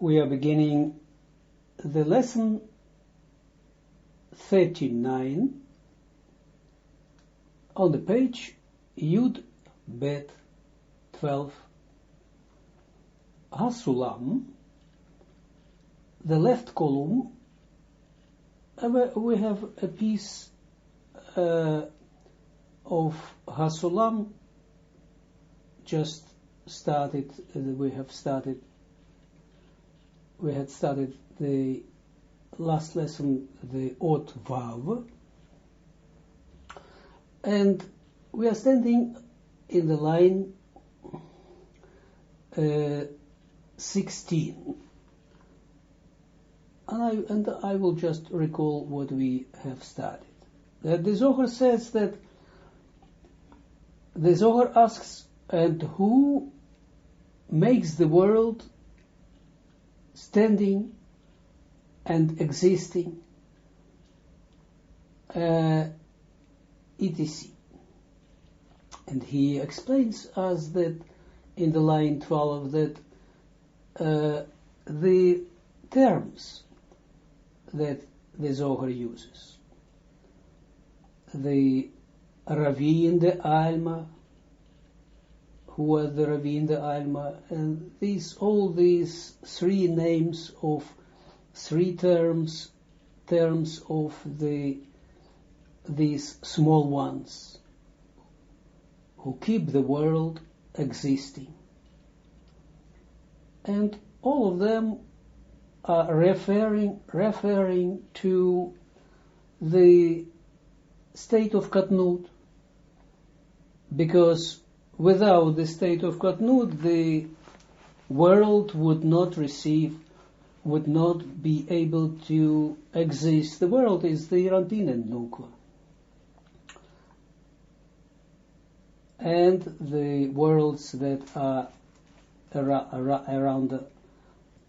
we are beginning the lesson 39 on the page Yud Bet 12. Hasulam, the left column, we have a piece of Hasulam just started. We had started the last lesson, the Ot Vav, and we are standing in the line 16. And I will just recall what we have studied. That the Zohar says that the Zohar asks, and who makes the world standing and existing, etc. And he explains us that in the line 12 that the terms that the Zohar uses, the Ravi in the Alma, who was the Ravi in the Alma, and all these three names of three terms of these small ones who keep the world existing. And all of them are referring to the state of Katnut, because without the state of Katnut, the world would not be able to exist. The world is the Rantin and Nukva. And the worlds that are around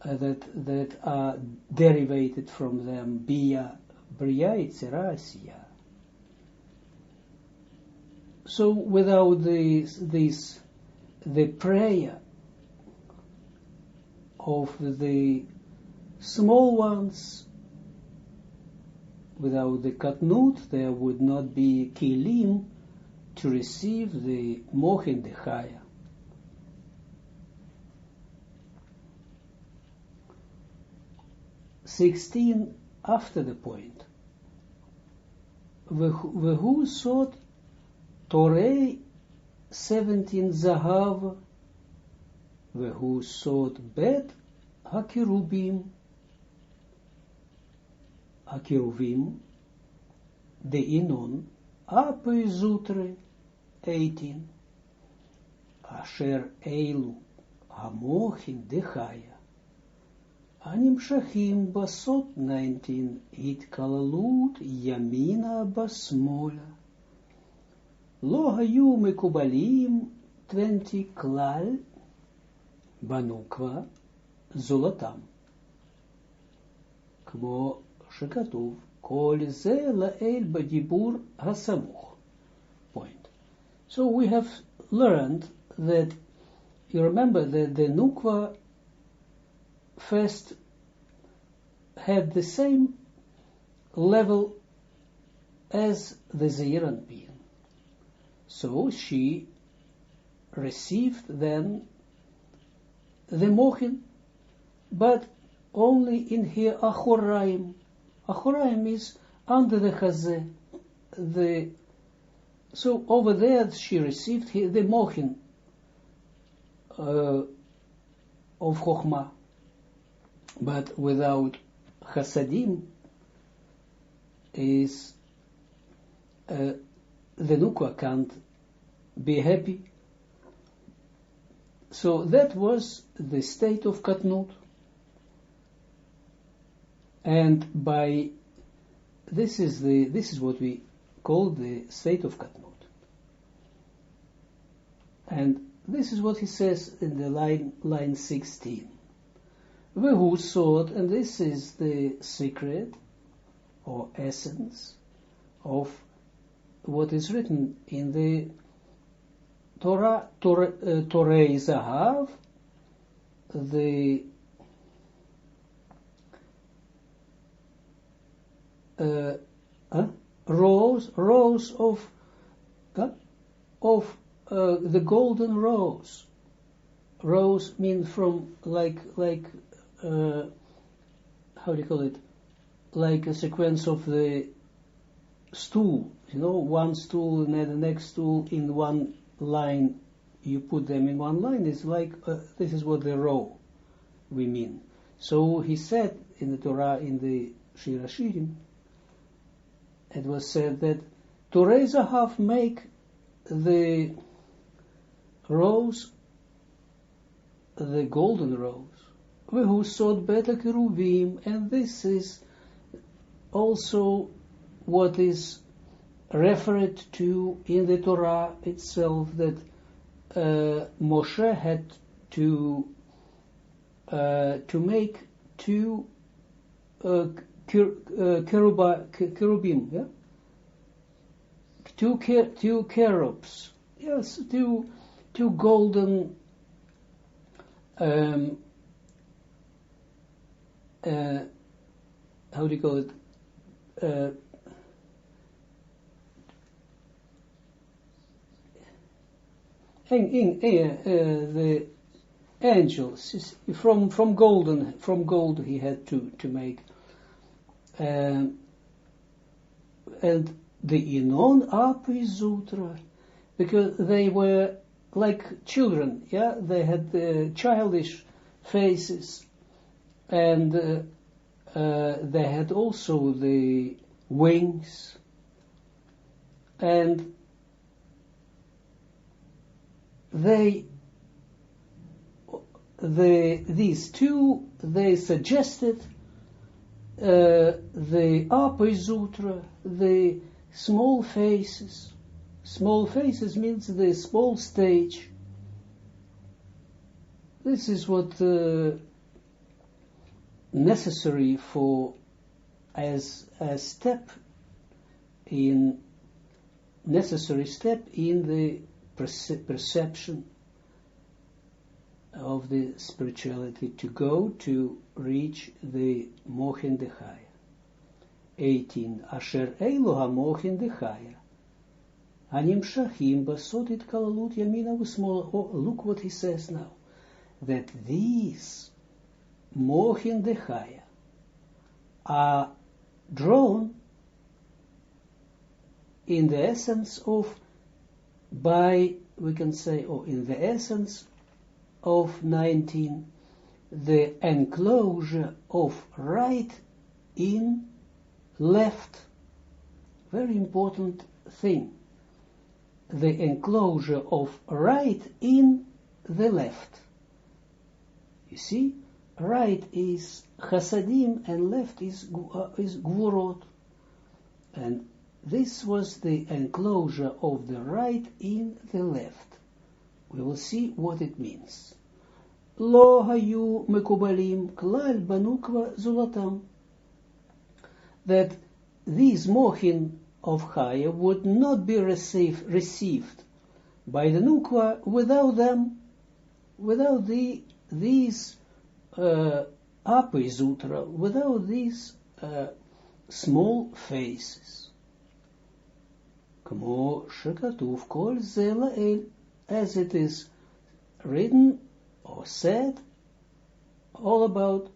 that are derivated from them, Bria, Yitzira, Asiya. So without the prayer of the small ones, without the Katnut, there would not be Kilim to receive the Mochin, the Chaya. (16) After the point. Vehu sod Torei 17 Zahav, Vehu sod Bet Hakiruvim, De Inon Apei Zutre 18, Asher Eilu Hamochin Dechaya, Anim Shachim Basot 19, Hitkalalut Yamina Basmola, Lo Hayu Mekubalim 20 Klal, Banukva Zolatam, Kmo Shekatuv, Kol Ze Lael Badibur Hasamuch. Point. So we have learned that, you remember that the Nukva first had the same level as the Zeirant being. So she received then the Mochin, but only in her Achoraim. Achoraim is under the Chazeh. So over there she received the Mochin of Chokhmah. But without Chasadim is the Nukwa can't be happy. So that was the state of Katnut. And by this is what we call the state of Katnut. And this is what he says in the line 16. Vehu sod, and this is the secret or essence of what is written in the Torah Zahav, the rows of the golden rose. Rose means from like how do you call it? Like a sequence of the stool, one stool and then the next stool in one line. You put them in one line. It's like this is what the row we mean. So he said in the Torah, in the Shir Hashirim, it was said that to raise a half make the rose, the golden rose, Vehu sod beta keruvim, and this is also what is referred to in the Torah itself, that Moshe had to make two cherubim, yeah? Two cherubs, yes, two golden how do you call it? The angels from gold he had to make, and the Inon Apizutra, because they were like children, yeah, they had childish faces, and they had also the wings, and these two, they suggested the Apizutra, the small faces. Small faces means the small stage. This is what necessary for as a necessary step in the perception of the spirituality, to go to reach the Mochin Dechaya. 18. Asher Eilu HaMochin Dechaya Anim Shachim Basotit Kalalut Yamina V'Smola. Oh, look what he says now, that these Mochin Dechaya are drawn in the essence of, by, we can say, in the essence of 19, the enclosure of right in left. Very important thing. The enclosure of right in the left. You see, right is chasadim and left is gvurot. And this was the enclosure of the right in the left. We will see what it means. Lo hayu mekubalim klal banukva zulatam. That these mochin of Chaya would not be received by the nukva without them, without these apizutra, without these small faces. Kmo shekatuv kol ze la'el, as it is written or said all above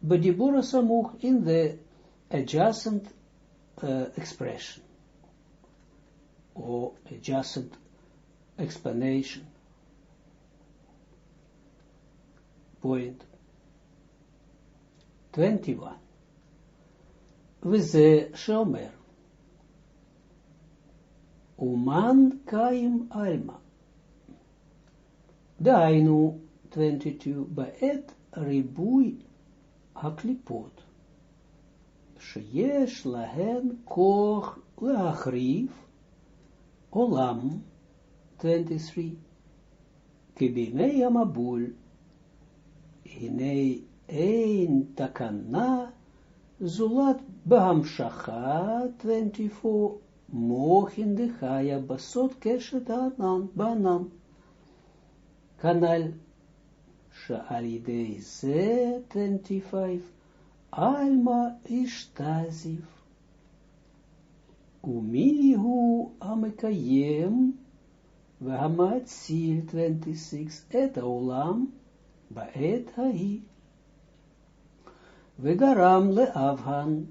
B'dibur samuch, in the adjacent expression or adjacent explanation. Point 21. V'ze sheomer Uman kaim alma. Dainu 22. Ba'et ribui haklipot. Sheyesh lahen koch leachriv olam. 23. Kibimei amabul. Hinei ein takana zulat b'hamshacha. 24. Mochin Dechaya basot keshet ba'anan. Kanal she'alidei ze. 25. alma ishtaziv. Umihu amekayem v'hamatzil 26 et haolam ba'et hahi v'garam le'avhan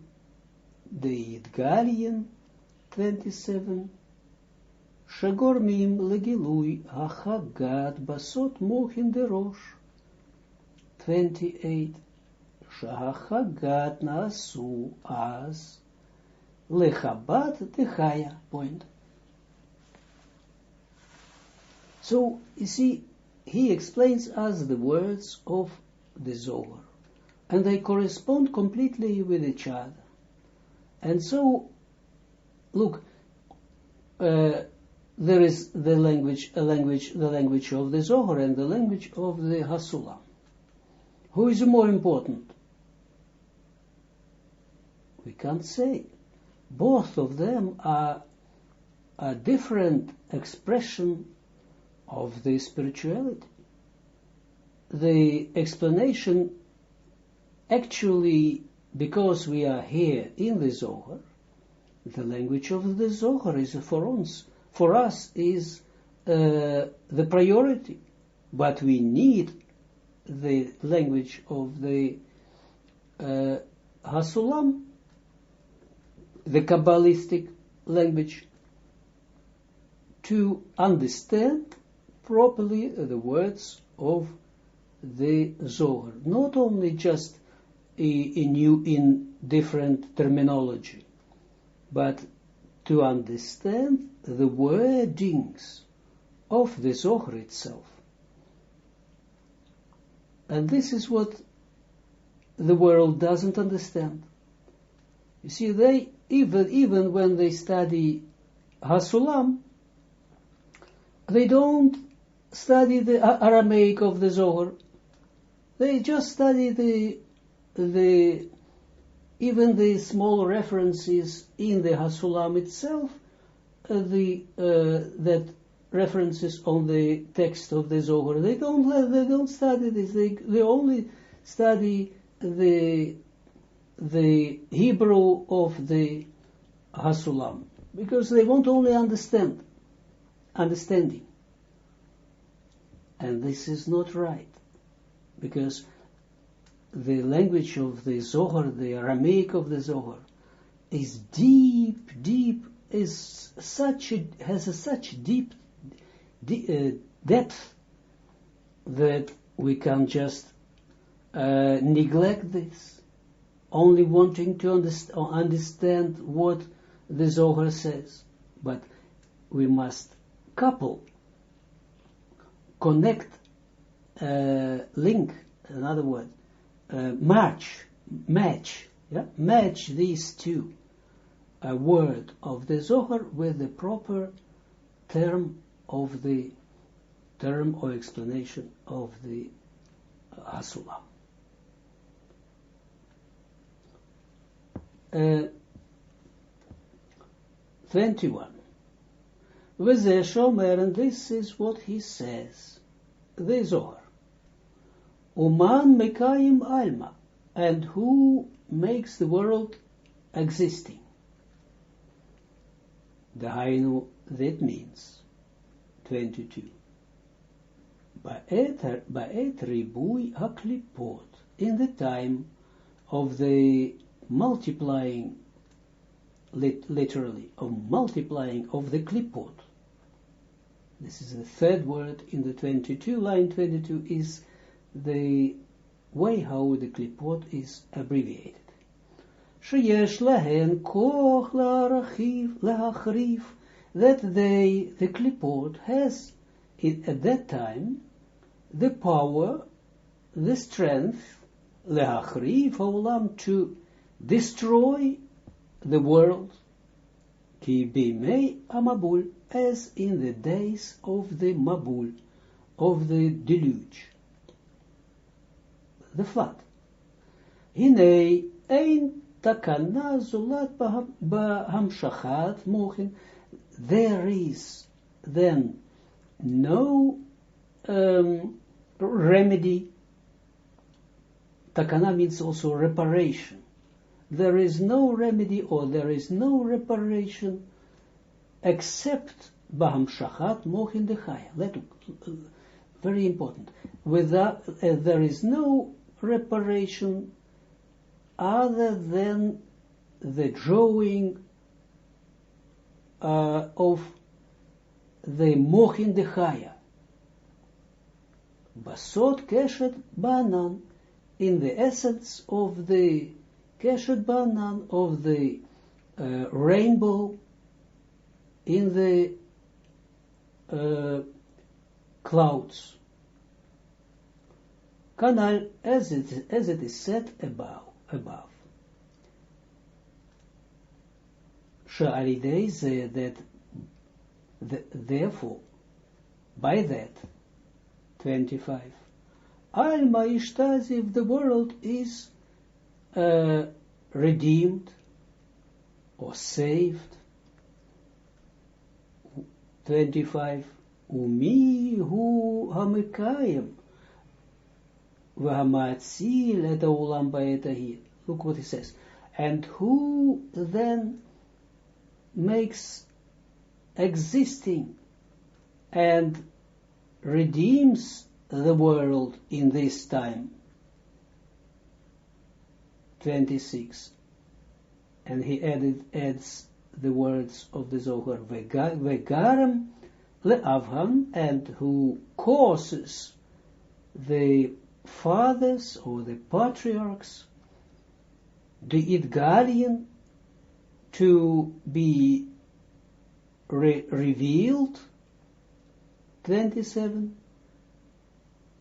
de'idgalien 27 shegormim legilui hachagat basot mochin derosh 28 shahachagat naasu az Lechabat Techaya. Point. So, you see, he explains us the words of the Zohar, and they correspond completely with each other. And so, look, there is the language of the Zohar and the language of the Hasulam. Who is more important? We can't say. Both of them are a different expression of the spirituality. The explanation, actually, because we are here in the Zohar, the language of the Zohar is for us is the priority, but we need the language of the Hasulam, the Kabbalistic language, to understand properly the words of the Zohar, not only just in different terminology, but to understand the wordings of the Zohar itself. And this is what the world doesn't understand. You see, they even when they study Hasulam, they don't study the Aramaic of the Zohar. They just study even the small references in the Hasulam itself, that references on the text of the Zohar. They don't study this. They only study the Hebrew of the Hasulam, because they want only understanding. And this is not right, because the language of the Zohar, the Aramaic of the Zohar, is has such deep depth that we can't just neglect this, only wanting to understand what the Zohar says. But we must connect, link, in other words, match these two, a word of the Zohar with the proper term or explanation of the Hasulam. 21. V'zeh shomer, and this is what he says, the Zohar. Uman mekayim alma, and who makes the world existing? Dahainu, that means 22. Ba'et ribui haklipot, in the time of the multiplying, literally, of multiplying of the klipot. This is the third word in the 22, line 22 is the way how the klipot is abbreviated. Sheyesh lahen koch la'achrif, that the klipot has at that time the power, the strength, la'achrif ha'olam, to destroy the world, ki bimei amabul, as in the days of the Mabul, of the deluge, the flood. Hinei ein takana zulat b'hamshachat mochin, there is then no remedy, Takana means also reparation. There is no remedy or there is no reparation except Bahamshachat Mochin Dechaya. Very important. Without, there is no reparation other than the drawing of the Mochin Dechaya. Basot Keshet Banan, in the essence of the Keshet Banan, of the rainbow, in the clouds. Kanal, as it is said above. Sha'alidei ze, therefore, by that, 25. Alma ishtaziv, the world is redeemed or saved. 25. Umi hu hamekayim v'hamatzil et ha'olam ba'et ha'hi. Look what he says. And who then makes existing and redeems the world in this time? 26. And he adds the words of the Zohar, Vegaram le'avham, and who causes the fathers or the patriarchs, the Idgalian, to be revealed. 27.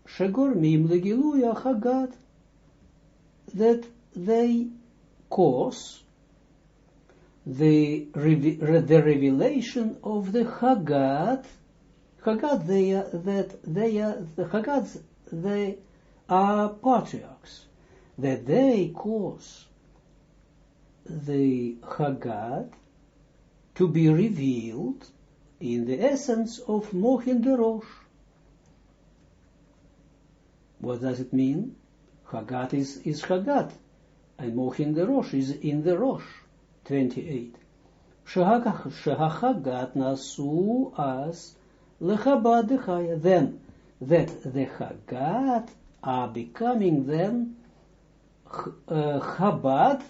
Shegormim legiluya Chagad, that they cause the revelation of the Chagad. Chagad, they are patriarchs, that they cause the Chagad to be revealed in the essence of Mochin Derosh. What does it mean? Chagad is Chagad, and Mochin Derosh is in the Rosh. 28. Shehachagad nasu as lechabad dechaya. Then, that the Chagad are becoming then Chabad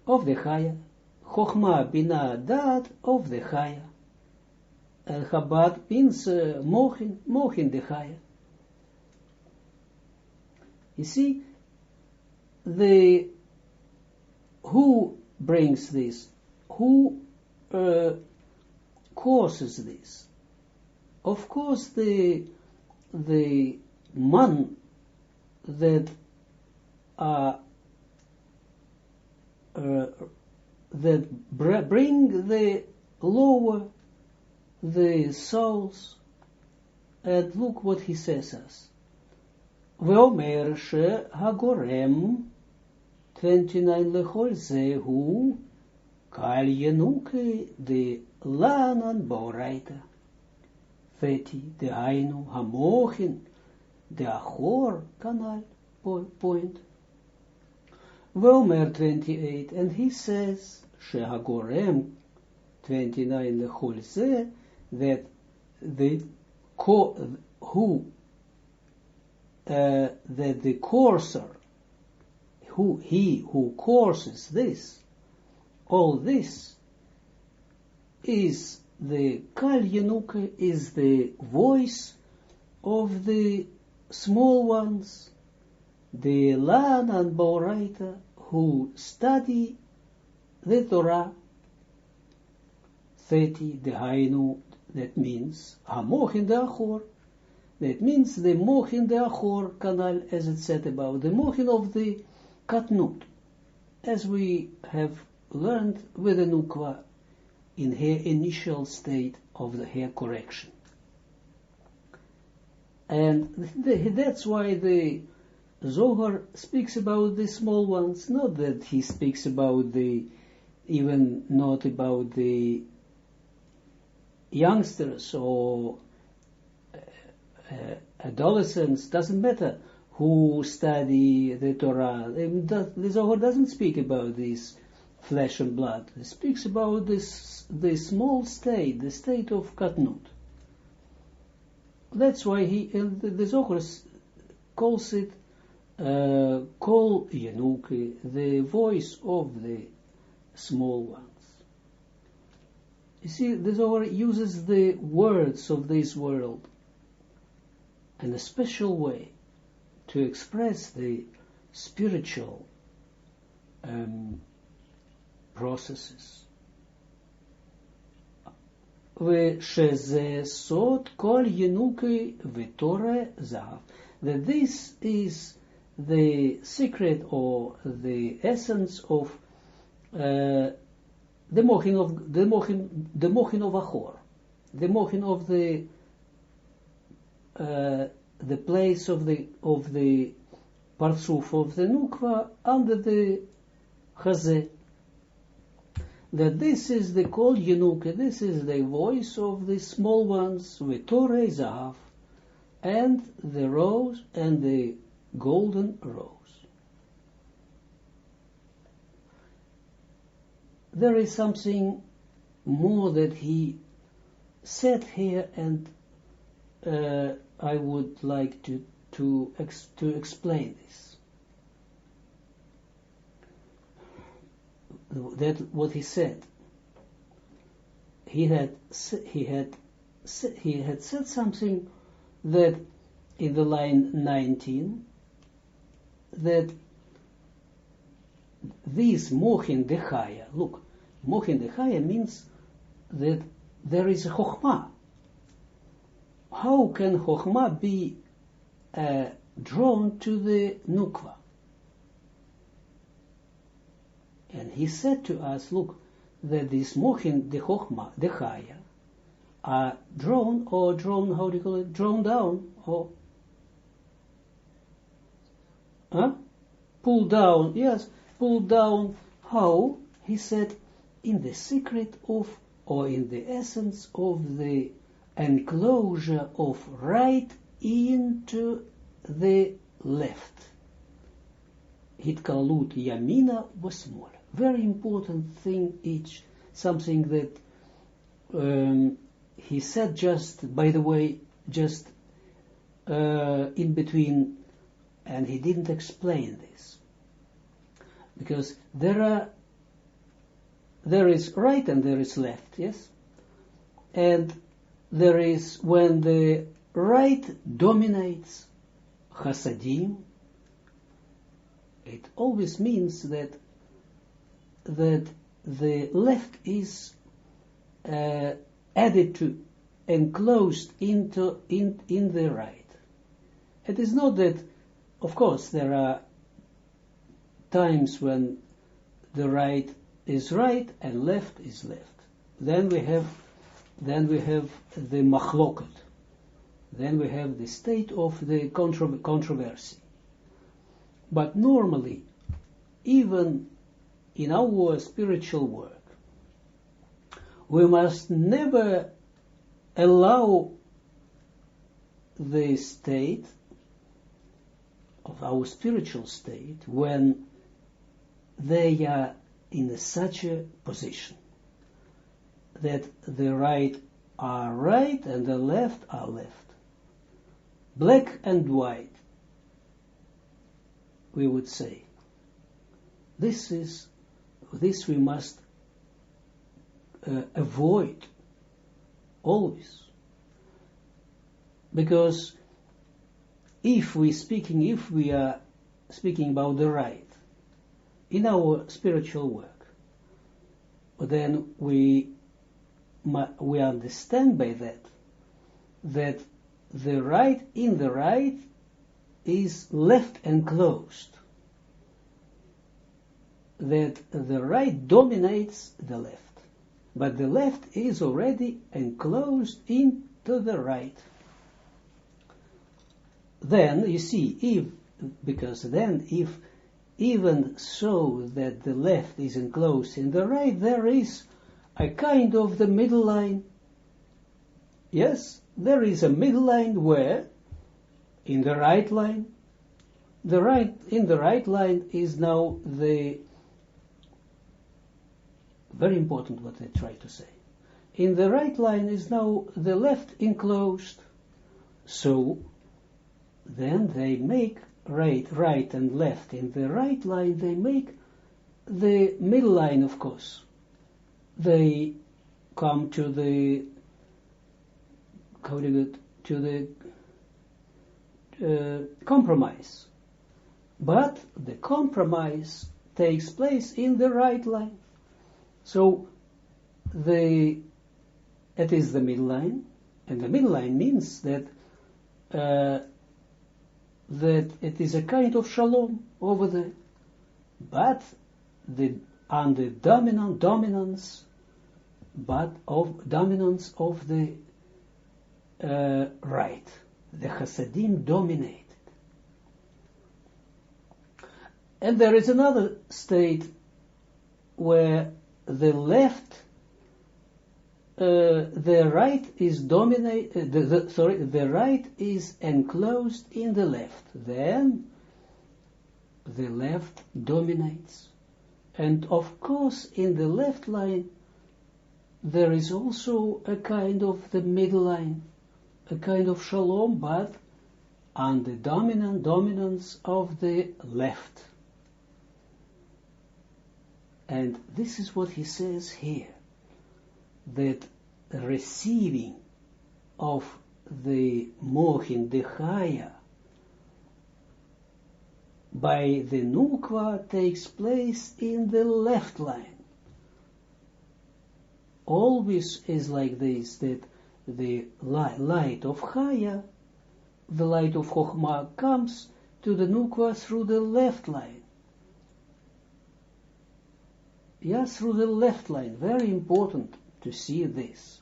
of the Chaya. Chochma Bina Dat of the Chaya. Chabad means Mochin the Chaya. You see, who brings this? Who causes this? Of course, the man that bring the lower the souls. And look what he says us. Veomer she hagorem 29 lechol zehu kal yenuke de lanan boraita 30 de hainu hamochin de achor kanal point. Veomer 28, and he says she hagorem 29 lechol ze, that the that the courser, who courses this, all this, is the Kal Yenuka, is the voice of the small ones, the Lan and Boraita, who study the Torah. 30, the Hainu, that means Hamochin de Achor. That means the Mochin de Achor Kanal, as it said about the Mochin of the Katnut, as we have learned with the Nukva in her initial state of the hair correction. And that's why the Zohar speaks about the small ones, not that he speaks about even not about the youngsters or adolescents, doesn't matter. who study the Torah. The Zohar doesn't speak about this flesh and blood. It speaks about the small state, the state of Katnut. That's why the Zohar calls it Kol Yenuki, the voice of the small ones. You see, the Zohar uses the words of this world in a special way to express the spiritual processes. That this is the secret or the essence of the mochin of Achor, the mochin of the place of the partsuf of the nukva under the chazeh. That this is the kol yenuke, this is the voice of the small ones, v'torei zahav, and the rose and the golden rose. There is something more that he said here, and I would like to explain this. That what he said. He had said something that in the line 19, that this mochin dechaya, look, mochin dechaya means that there is a chokhmah. How can chokhmah be drawn to the nukva? And he said to us, look, that this mochin, the chokhmah, the chaya, are drawn, how do you call it, drawn down, or, pulled down, yes, pulled down, how? He said, in the secret of, or in the essence of the enclosure of right into the left. Hitkalut yamina wasmol. Very important thing, something that he said just, by the way, just in between, and he didn't explain this. Because there is right and there is left, yes? And there is, when the right dominates chasadim, it always means that the left is added to, enclosed in the right. It is not that, of course, there are times when the right is right and left is left. Then we have the machloket. Then we have the state of the controversy. But normally, even in our spiritual work, we must never allow the state of our spiritual state when they are in such a position that the right are right and the left are left. Black and white, we would say. This we must avoid always, because if we are speaking about the right in our spiritual work, then we understand by that the right in the right is left enclosed, that the right dominates the left, but the left is already enclosed into the right. Then you see, if even so that the left is enclosed in the right, there is a kind of the middle line. Yes, there is a middle line where in the right line in the right line is now the, very important what I try to say. In the right line is now the left enclosed. So then they make right and left. In the right line they make the middle line, of course. They come to the compromise. But the compromise takes place in the right line. So it is the middle line, and the middle line means that that it is a kind of shalom over there, but under dominance of the right. The Hasidim dominated. And there is another state where the left, the right is the right is enclosed in the left. Then the left dominates. And of course, in the left line, there is also a kind of the middle line, a kind of shalom, but on the dominance of the left. And this is what he says here, that receiving of the mochin, the chaya, by the nukva takes place in the left line. Always is like this, that the light of chaya, the light of chokhmah, comes to the nukva through the left line. Yes, through the left line. Very important to see this.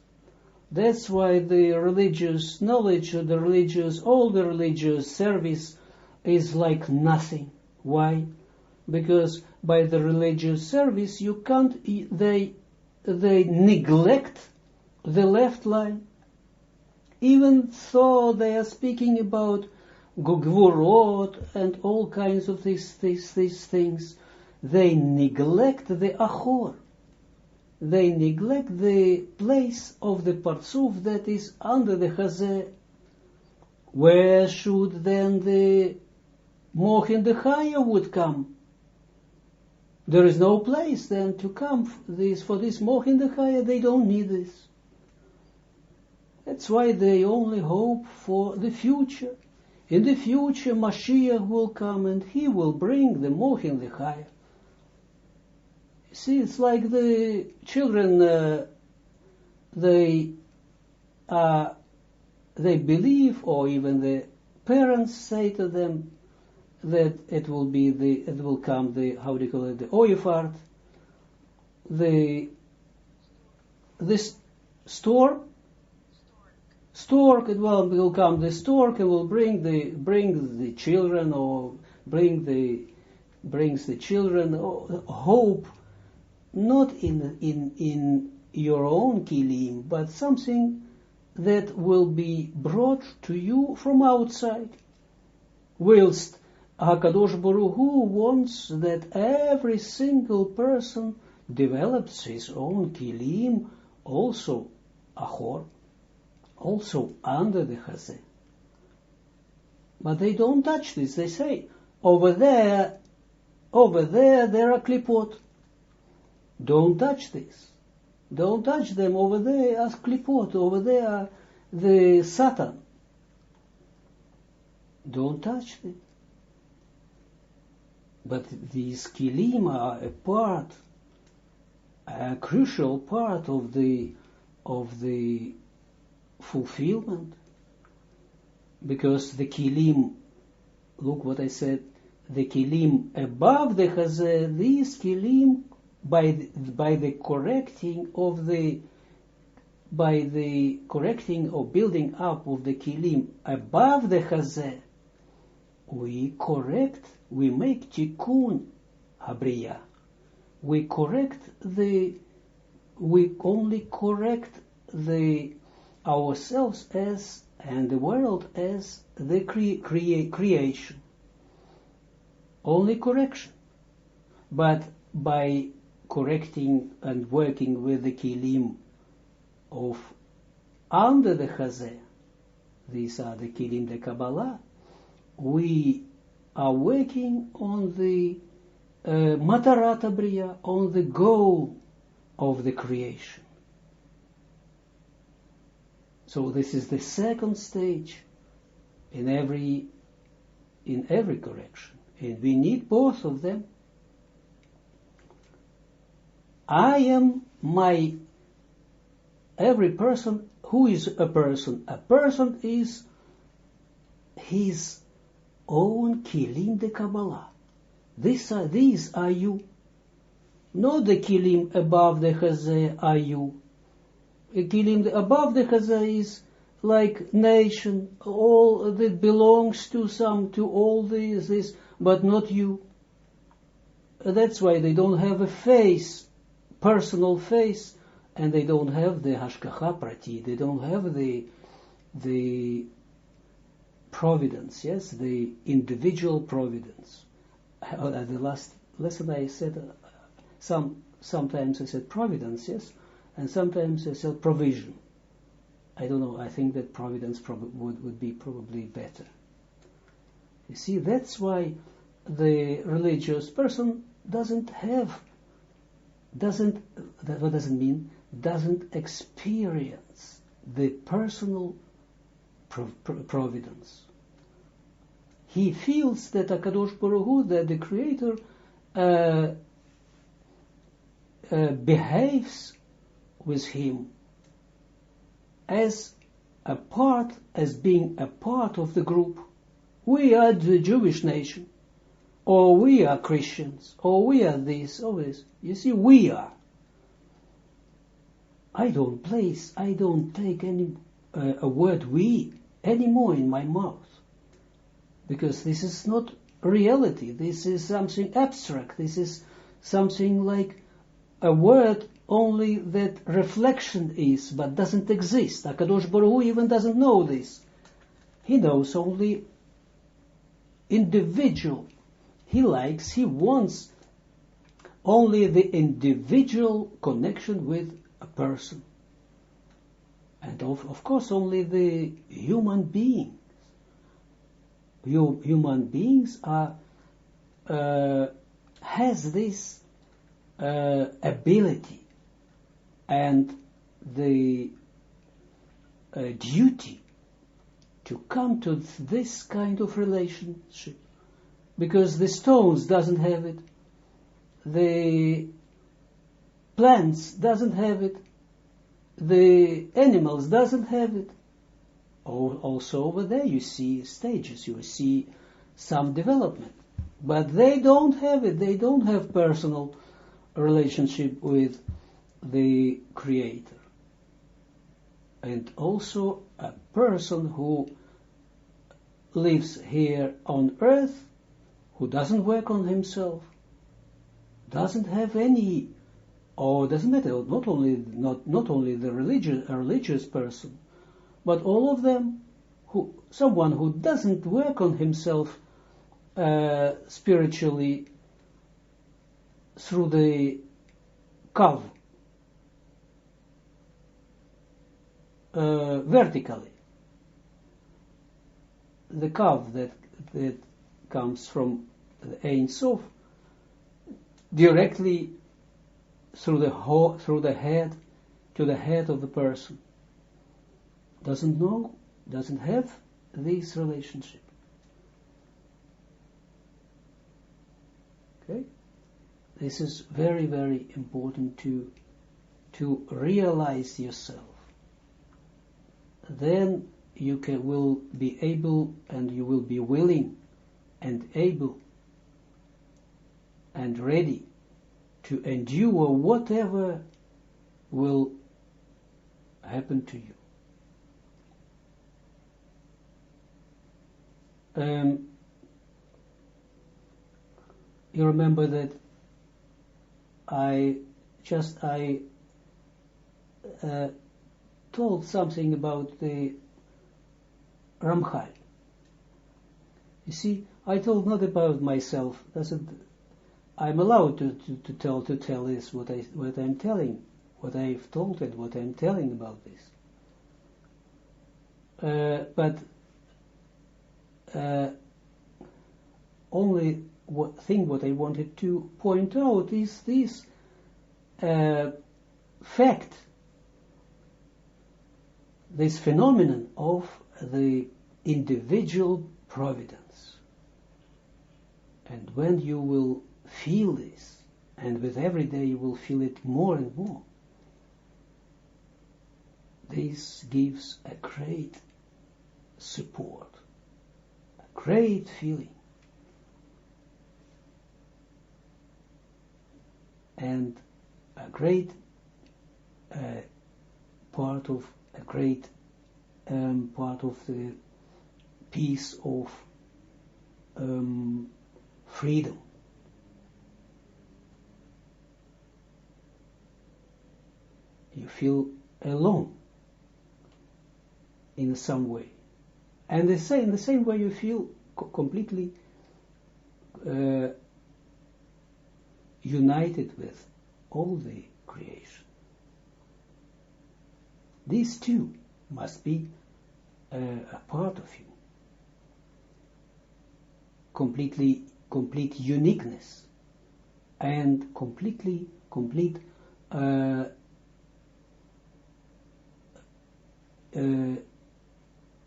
That's why the religious knowledge, all the religious service is like nothing. Why? Because by the religious service you can't, they neglect the left line. Even though they are speaking about gvurot and all kinds of these things, they neglect the achor. They neglect the place of the parzuf that is under the chazeh. Where should then the mochin, the chaya would come? There is no place then to come for this mochin, the chaya. They don't need this. That's why they only hope for the future. In the future, Mashiach will come and he will bring the mochin, the chaya. See, it's like the children, they believe, or even the parents say to them that it will come the oyefart, this stork, it will come the stork and will bring the children, or brings the children hope. Not in your own kilim, but something that will be brought to you from outside. Whilst HaKadosh Baruch Hu wants that every single person develops his own kilim, also achor, also under the chazeh. But they don't touch this. They say, over there there are klipot. Don't touch this. Don't touch them. Over there as klipot. Over there the Satan. Don't touch them. But these kilim are a crucial part of the fulfillment. Because the kilim, look what I said, the kilim above the chazeh, these kilim, by the correcting or building up of the kilim above the chazeh, we make tikkun habriya. We only correct ourselves and the world as the creation. only correction. But by correcting and working with the kilim of under the chazeh, these are the kilim de Kabbalah, we are working on the matarat abriya, on the goal of the creation. So this is the second stage in every correction, and we need both of them. I am every person. Who is a person? A person is his own kilim de Kabbalah. These are you. Not the kilim above the chazeh are you. A kilim above the chazeh is like nation, all that belongs to all this, but not you. That's why they don't have a face, personal face, and they don't have the hashgacha prati, they don't have the providence, yes, the individual providence. At the last lesson I said, sometimes I said providence, yes, and sometimes I said provision. I don't know, I think that providence would be probably better. You see, that's why the religious person doesn't experience the personal providence. He feels that HaKadosh Baruch Hu, that the Creator, behaves with him as being a part of the group. We are the Jewish nation, or we are Christians, or we are this, or this. You see, we are. I don't take any a word we anymore in my mouth, because this is not reality. This is something abstract. This is something like a word only that reflection is, but doesn't exist. HaKadosh Baruch Hu even doesn't know this. He knows only individual. He wants only the individual connection with a person. And of course only the human beings. Human beings has this ability and the duty to come to this kind of relationship, because the stones doesn't have it, the plants doesn't have it, the animals doesn't have it. Also over there you see stages, you see some development, but they don't have it. They don't have personal relationship with the Creator. And also a person who lives here on earth, who doesn't work on himself, doesn't have any, or doesn't matter, not only the religious person, but all of them, someone who doesn't work on himself spiritually through the kav, vertically, the kav that comes from the Ein Sof directly through the head to the head of the person, doesn't have this relationship. Okay, this is very, very important to realize yourself. Then you will be able, and you will be willing and able and ready to endure whatever will happen to you. You remember that I told something about the Ramchal. You see, I told not about myself. I'm allowed to tell this what I'm telling, what I've told and what I'm telling about this. But only what I wanted to point out is this fact, this phenomenon of the individual providence. And when you will feel this, and with every day you will feel it more and more, this gives a great support, a great feeling, and a great part of the piece of freedom. You feel alone in some way, and in the same way you feel completely united with all the creation. These two must be a part of you. Complete uniqueness and complete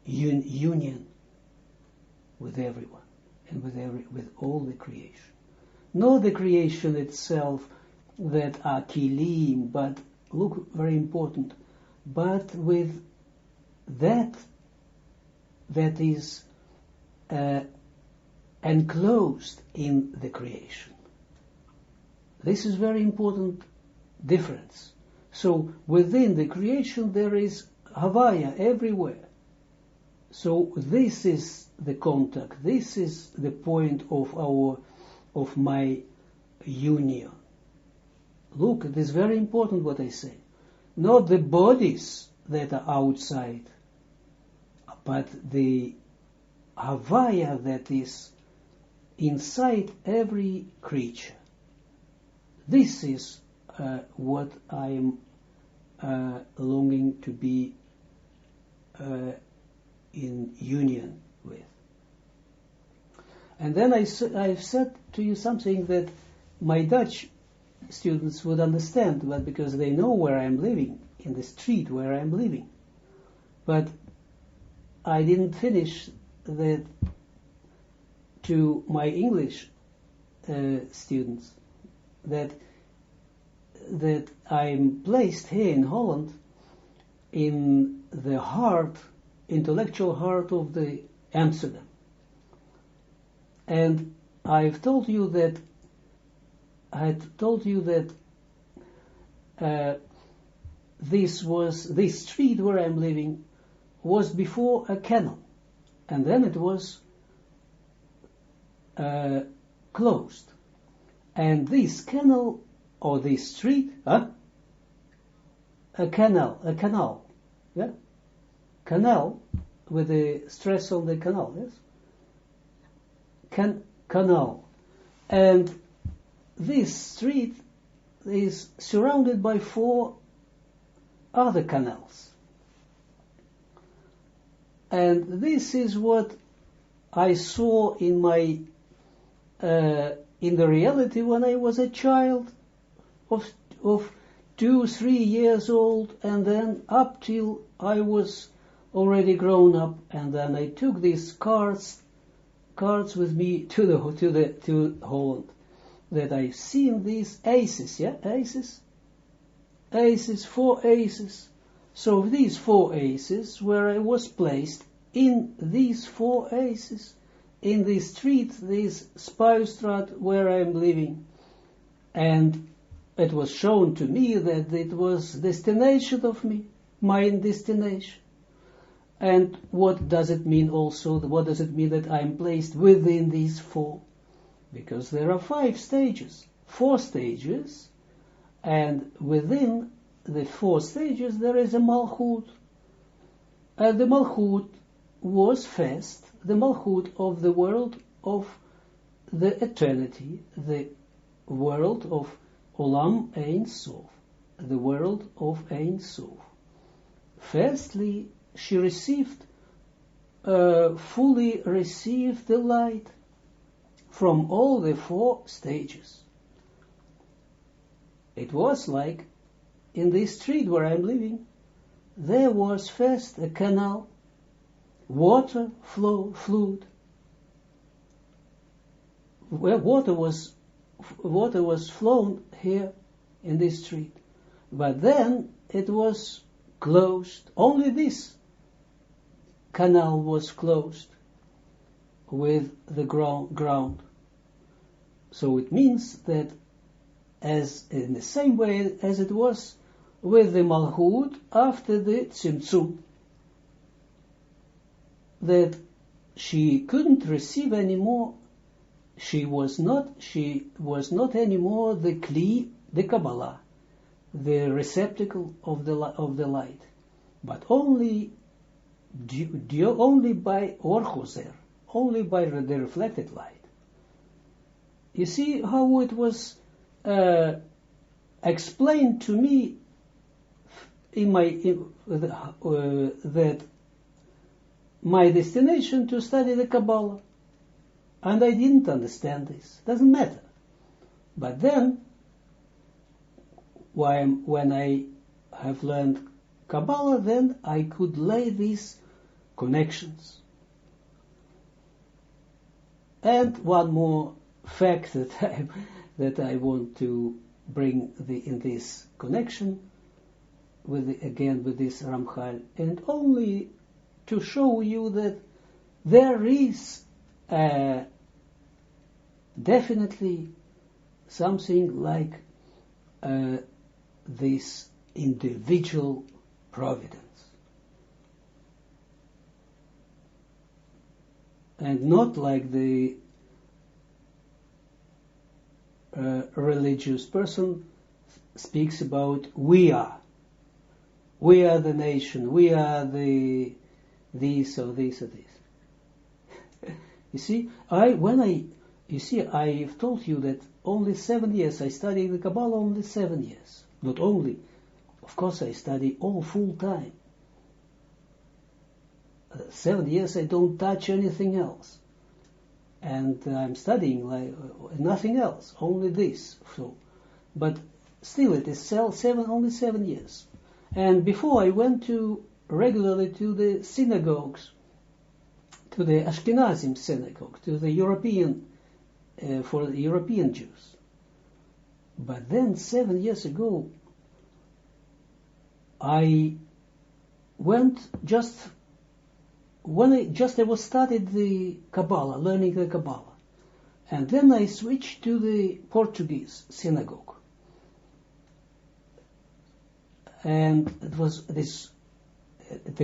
union with everyone and with all the creation. Not the creation itself that are kilim, but look, very important, but with that is enclosed in the creation. This is very important difference. So within the creation there is Havaya everywhere. So this is the contact, this is the point of my union. Look, it is very important what I say. Not the bodies that are outside, but the Havaya that is inside every creature. This is what I am longing to be in union with. And then I've said to you something that my Dutch students would understand, but because they know where I'm living, in the street where I'm living. But I didn't finish that to my English students, that I'm placed here in Holland in the heart, intellectual heart of the Amsterdam. And I've told you that this street where I'm living was before a canal, and then it was closed. And this canal, or this street, a canal, yeah? Canal, with the stress on the canal, yes? Canal. And this street is surrounded by 4 other canals. And this is what I saw in my in the reality when I was a child of 2-3 years old, and then up till I was already grown up, and then I took these cards with me to Holland. That I've seen these aces, yeah, aces, 4 aces. So these 4 aces, where I was placed in these 4 aces, in this street, this Spuistraat where I'm living, and it was shown to me that it was destination of me, my destination. And what does it mean also? What does it mean that I'm placed within these 4? Because there are 5 stages, 4 stages, and within the 4 stages there is a Malchut. And the Malchut was first the Malchut of the world of the eternity, the world of Olam Ein Sof, the world of Ein Sof. Firstly, she fully received the light from all the 4 stages. It was like in this street where I'm living, there was first a canal, water flowed, where water was flown here in this street, but then it was closed. Only this canal was closed with the ground. So it means that as in the same way as it was with the Malchut after the Tzimtzum, that she couldn't receive anymore, she was not anymore the Kli, the Kabbalah, the receptacle of the light, but only by Or Choser, only by the reflected light. You see how it was explained to me that my destination to study the Kabbalah, and I didn't understand this. Doesn't matter. But then, when I have learned Kabbalah, then I could lay these connections. And one more fact that I want to bring in this connection with this Ramchal, and only to show you that there is definitely something like this individual providence, and not like the religious person speaks about we are the nation, we are the this or this or this. You see, I've told you that only 7 years I studied the Kabbalah, only 7 years. Not only, of course, I study all full time. 7 years I don't touch anything else, and I'm studying like nothing else, only this. So, but still, it is only 7 years. And before I went regularly to the synagogues, to the Ashkenazim synagogue, to the European, for the European Jews. But then 7 years ago, I went I was studied the Kabbalah, learning the Kabbalah, and then I switched to the Portuguese synagogue, and it was this. It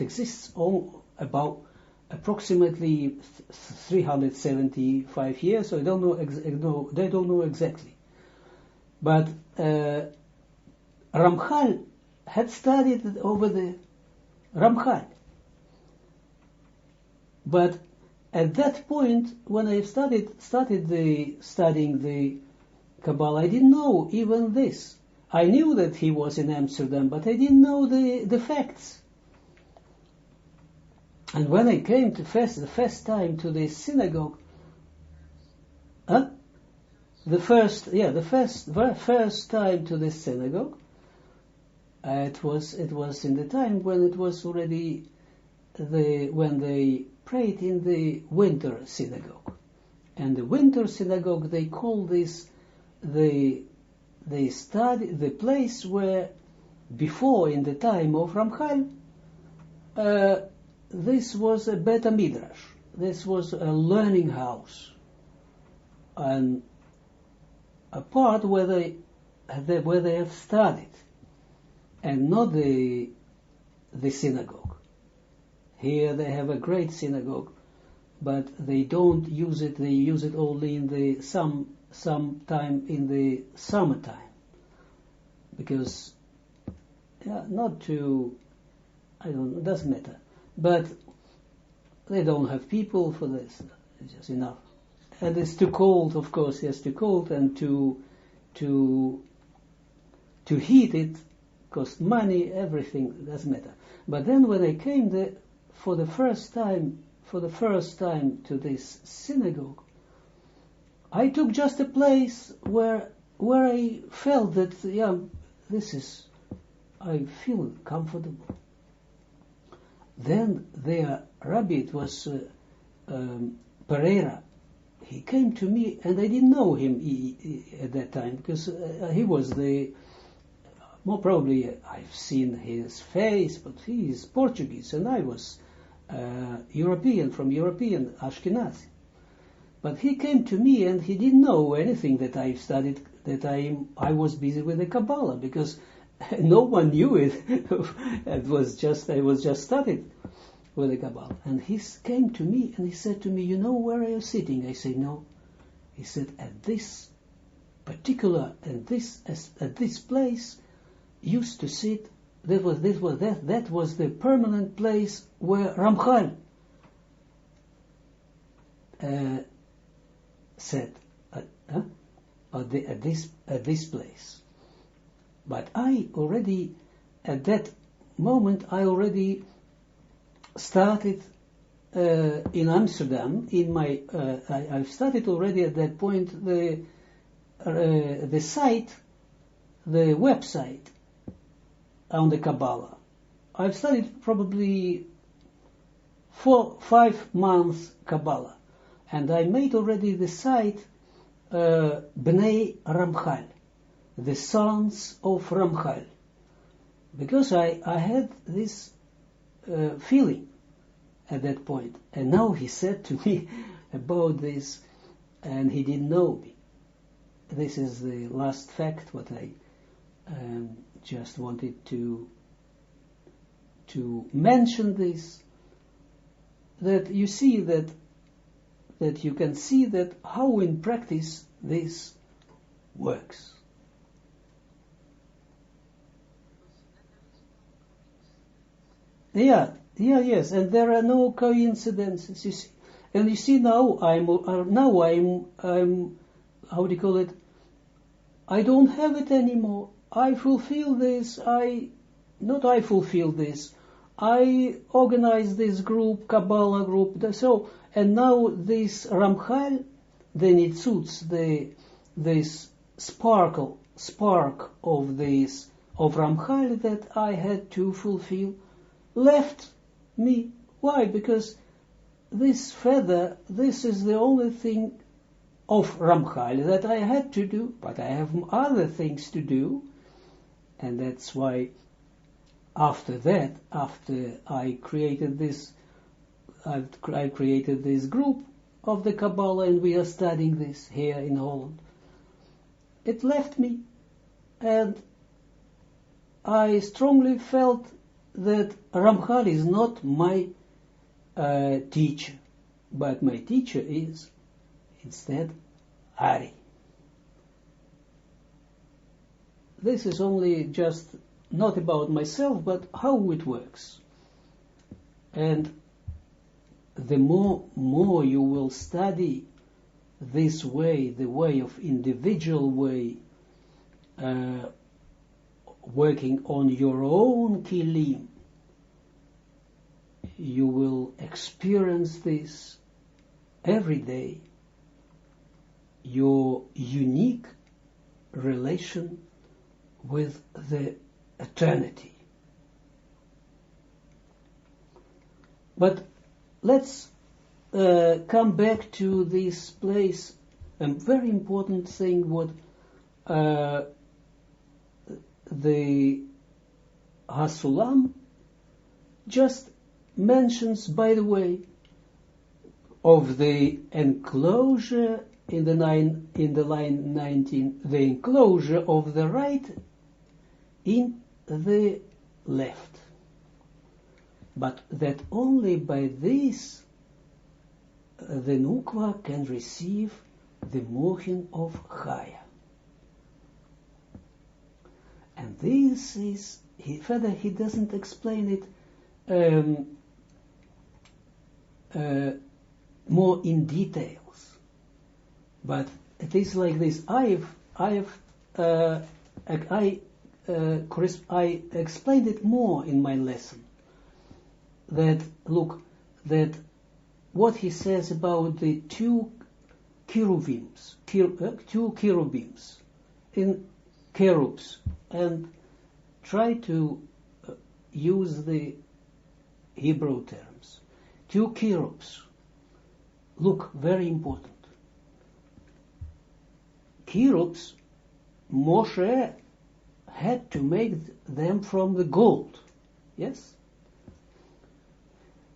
exists all about approximately 375 years. So I don't know. They don't know exactly, but Ramchal had studied over the Ramchal. But at that point, when I started studying the Kabbalah, I didn't know even this. I knew that he was in Amsterdam, but I didn't know the facts. And when I came the first time to the synagogue, the first time to the synagogue, it was in the time when it was already when they prayed in the winter synagogue, and the winter synagogue, they call this the place where before, in the time of Ramchal, this was a Bet Midrash. This was a learning house, and a part where they have studied, and not the synagogue. Here they have a great synagogue, but they don't use it. They use it only in the sometime in the summertime, because not to, I don't know, it doesn't matter. But they don't have people for this. It's just enough. And it's too cold, of course, yes, too cold, and to heat it cost money, everything, doesn't matter. But then when I came there for the first time to this synagogue, I took just a place where I felt that, yeah, I feel comfortable. Then their rabbi, it was Pereira, he came to me, and I didn't know him at that time, because he was more probably I've seen his face, but he is Portuguese, and I was European, Ashkenazi. But he came to me, and he didn't know anything that I studied, that I was busy with the Kabbalah, because no one knew it. I was just studied with the Kabbalah. And he came to me, and he said to me, you know where are you sitting? I said, no. He said, at this particular, at this place, used to sit, that was the permanent place where Ramchal said, at this place. But I already, at that moment, I already started in Amsterdam. I've started already at that point the site, the website on the Kabbalah. I've studied probably 4-5 months Kabbalah, and I made already the site Bnei Ramchal, the sons of Ramchal, because I had this feeling at that point. And now he said to me about this, and he didn't know me. This is the last fact what I just wanted to mention this, that you see that you can see that how in practice this works. Yes, and there are no coincidences, you see. And you see now I'm how do you call it? I don't have it anymore. I fulfill this. I organize this group, Kabbalah group. So, and now this Ramchal, then it suits this spark of Ramchal that I had to fulfill, left me. Why? Because this feather, this is the only thing of Ramchal that I had to do, but I have other things to do, and that's why after I created this group of the Kabbalah, and we are studying this here in Holland. It left me, and I strongly felt that Ramchal is not my teacher, but my teacher is instead Ari. This is only just not about myself, but how it works. And the more you will study this way, the way of individual way, working on your own kilim, you will experience this every day, your unique relation with the eternity. But let's come back to this place, a very important thing what the Hasulam just mentions, by the way, of the enclosure in the line 19, the enclosure of the right in the left. But that only by this the Nukva can receive the Mochin of Chaya. And this is, he doesn't explain it more in details. But it is like this. I explained it more in my lesson. That look, that what he says about the two cherubims in cherubs, and try to use the Hebrew terms. Two cherubs. Look, very important. Cherubs, Moshe had to make them from the gold. Yes?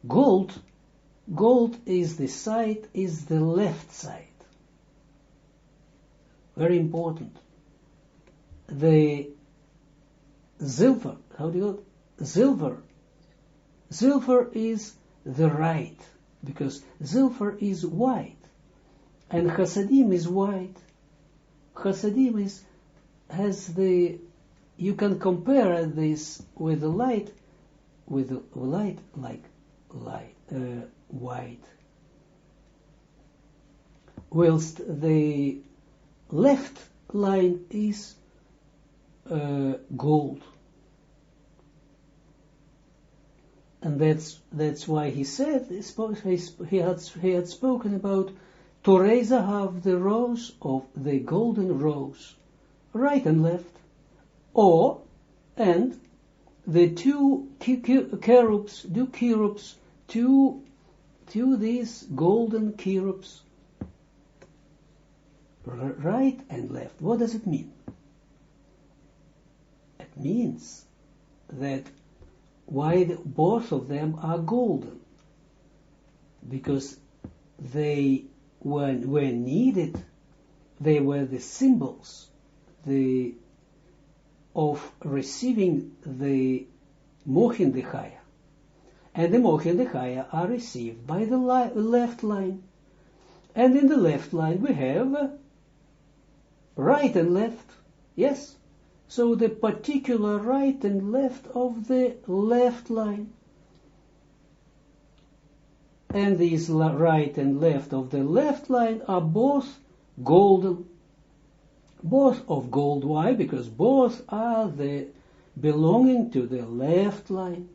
Gold is the left side. Very important. The silver, how do you call it? Silver is the right, because silver is white, and Chasadim is white. Chasadim has you can compare this with the light, like white, whilst the left line is gold. And that's why he said he had spoken about Torei Zahav, the rose of the golden rose, right and left, and the two cherubs, these golden cherubs, right and left. What does it mean? It means that why both of them are golden, because they were needed, they were the symbols of receiving the Mochin Dechaya, and the Mochin Dechaya are received by the left line, and in the left line we have right and left, yes. So the particular right and left of the left line. And these right and left of the left line are both golden. Both of gold. Why? Because both are belonging to the left line.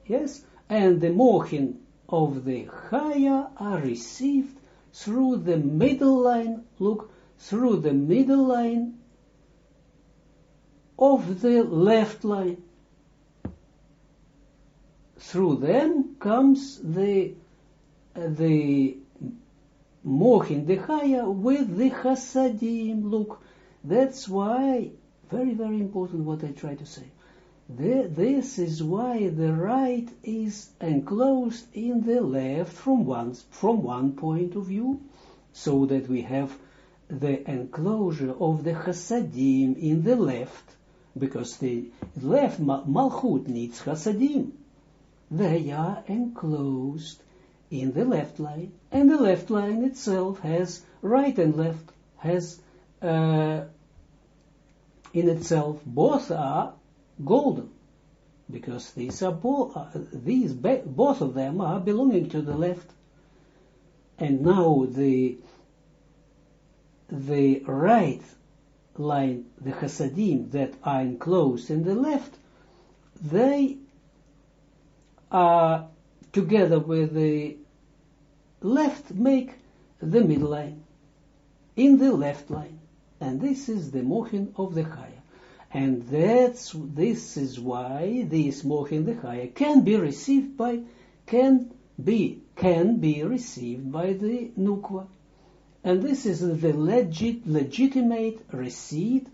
Yes? And the mochin of the chaya are received through the middle line. Look, through the middle line of the left line. Through them comes the Mochin Dechaya with the Chasadim. Look, that's why, very, very important what I try to say. This is why the right is enclosed in the left from one point of view, so that we have the enclosure of the Chasadim in the left, because the left Malchut needs Chasadim. They are enclosed in the left line, and the left line itself has right and left, has in itself both are golden, because these are both of them are belonging to the left. And now the right line, the Chasadim that are enclosed in the left, they are together with the left make the middle line in the left line, and this is the mochin of the chaya, and this is why this mochin the chaya can be received by the nukva. And this is the legitimate receipt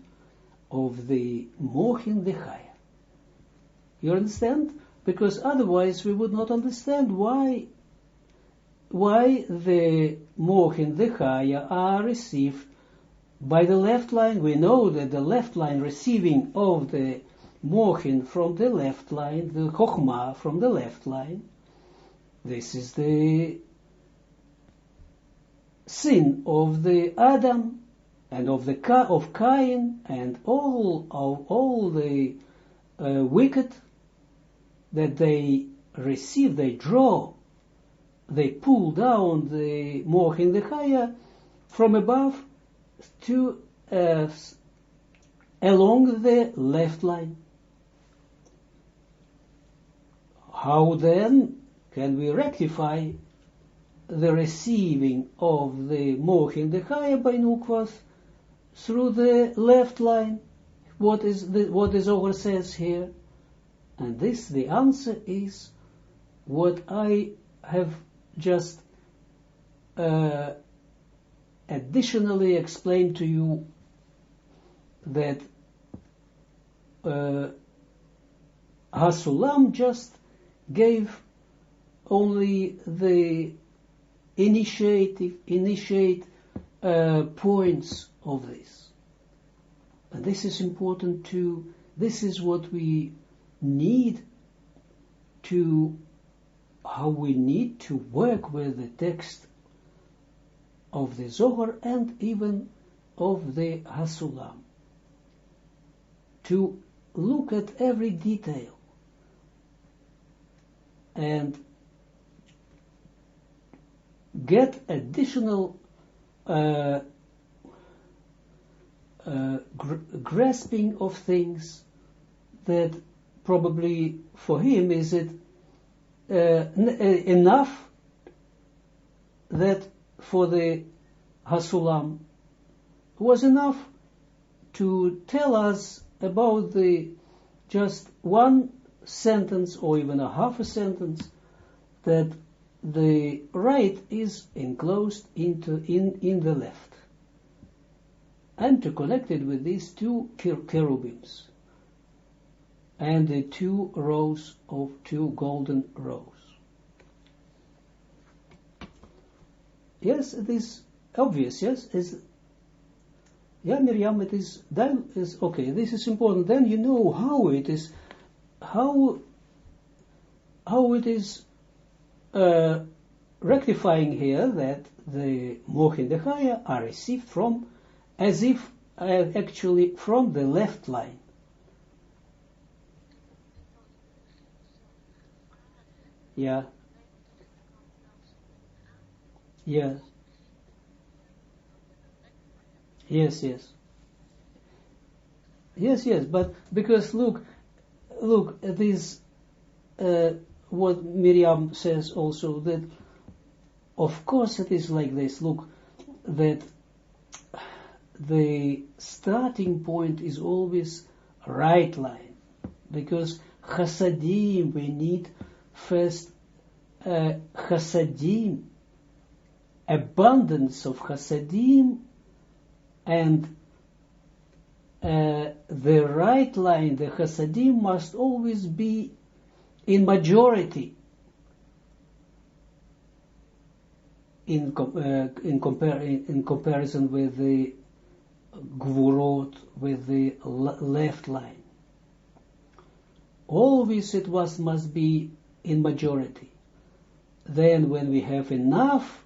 of the Mochin Dechaya. You understand? Because otherwise we would not understand why the Mochin Dechaya are received by the left line. We know that the left line receiving of the Mochin from the left line, the Chochmah from the left line, this is the sin of the Adam and of Cain and all the wicked, that they receive, they draw, they pull down the Mochin the Chaya from above to along the left line. How then can we rectify the receiving of the Mochin the Chaya by Nukvas through the left line? What the Zohar says here? And the answer is what I have just additionally explained to you, that Hasulam just gave only the initiate points of this. And this is important too. This is what we need to, how we need to work with the text of the Zohar and even of the Hasulam. To look at every detail and get additional grasping of things that probably for him is it enough that for the Hasulam was enough to tell us about the just one sentence or even a half a sentence that the right is enclosed in the left, and to connect it with these two cherubims and the two rows of two golden rows. Yes, it is obvious. Yes, Miriam, it is. Then is okay. This is important. Then you know how it is, how it is rectifying here that the Mochin the Chaya are received from, as if actually from the left line. Yeah. Yes. Yes. Yes. Yes. Yes. But because look, this what Miriam says also, that of course it is like this. Look, that the starting point is always right line, because Chasadim, we need first Chasadim, abundance of Chasadim, and the right line, the Chasadim, must always be in majority in comparison with the Gvurot, with the left line. Always it must be in majority. Then when we have enough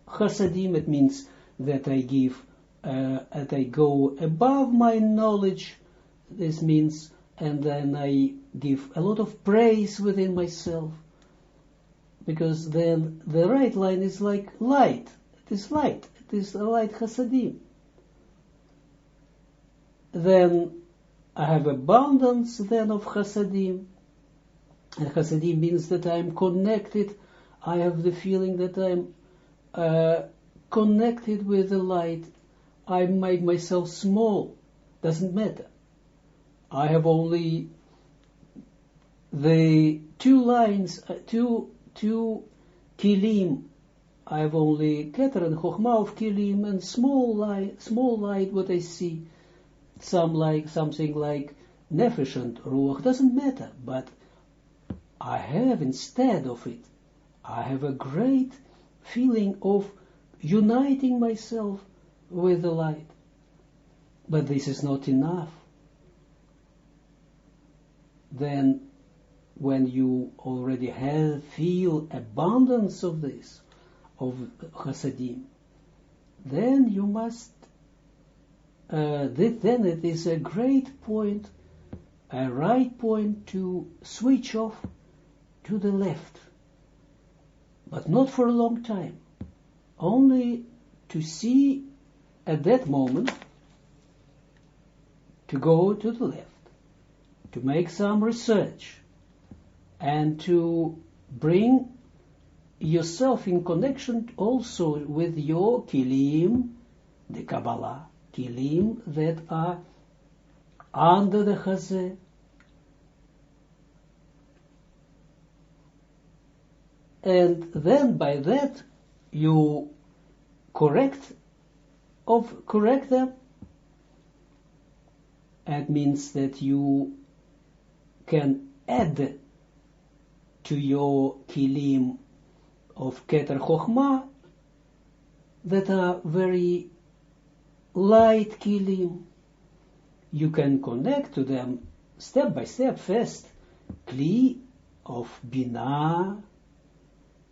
Chasadim, it means that I give, that I go above my knowledge. This means, and then I give a lot of praise within myself, because then the right line is like light. It is light. It is a light Chasadim. Then I have abundance then of Chasadim. And Chasadim means that I am connected. I have the feeling that I am connected with the light. I make myself small. Doesn't matter. I have only the two lines, two kilim. I have only Keter and Chochmah of kilim, and small light. What I see, something like Nefesh and Ruach. Doesn't matter, but I have instead of it, I have a great feeling of uniting myself with the light. But this is not enough. Then when you already feel abundance of this, of Chasadim, then you must, then it is a great point, a right point to switch off to the left, but not for a long time, only to see at that moment, to go to the left, to make some research, and to bring yourself in connection also with your kilim, the Kabbalah, kilim that are under the chazeh. And then by that you correct them. It means that you can add to your kilim of Keter Chochmah that are very light kilim. You can connect to them step by step. First, kli of Binah,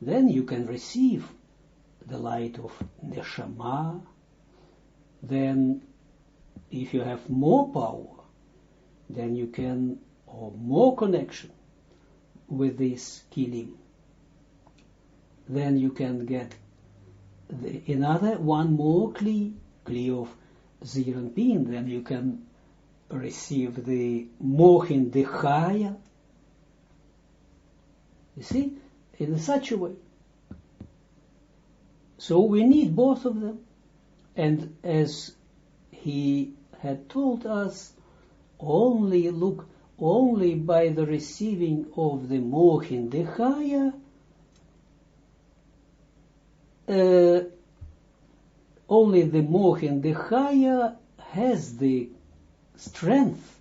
then you can receive the light of Neshama. Then, if you have more power, then you can, or more connection with this kilim, then you can get one more kli of Zir and Pin. Then you can receive the Mochin Dechaya. You see, in such a way. So we need both of them. And as he had told us, only by the receiving of the Mochin Dechaya, only the Mochin Dechaya has the strength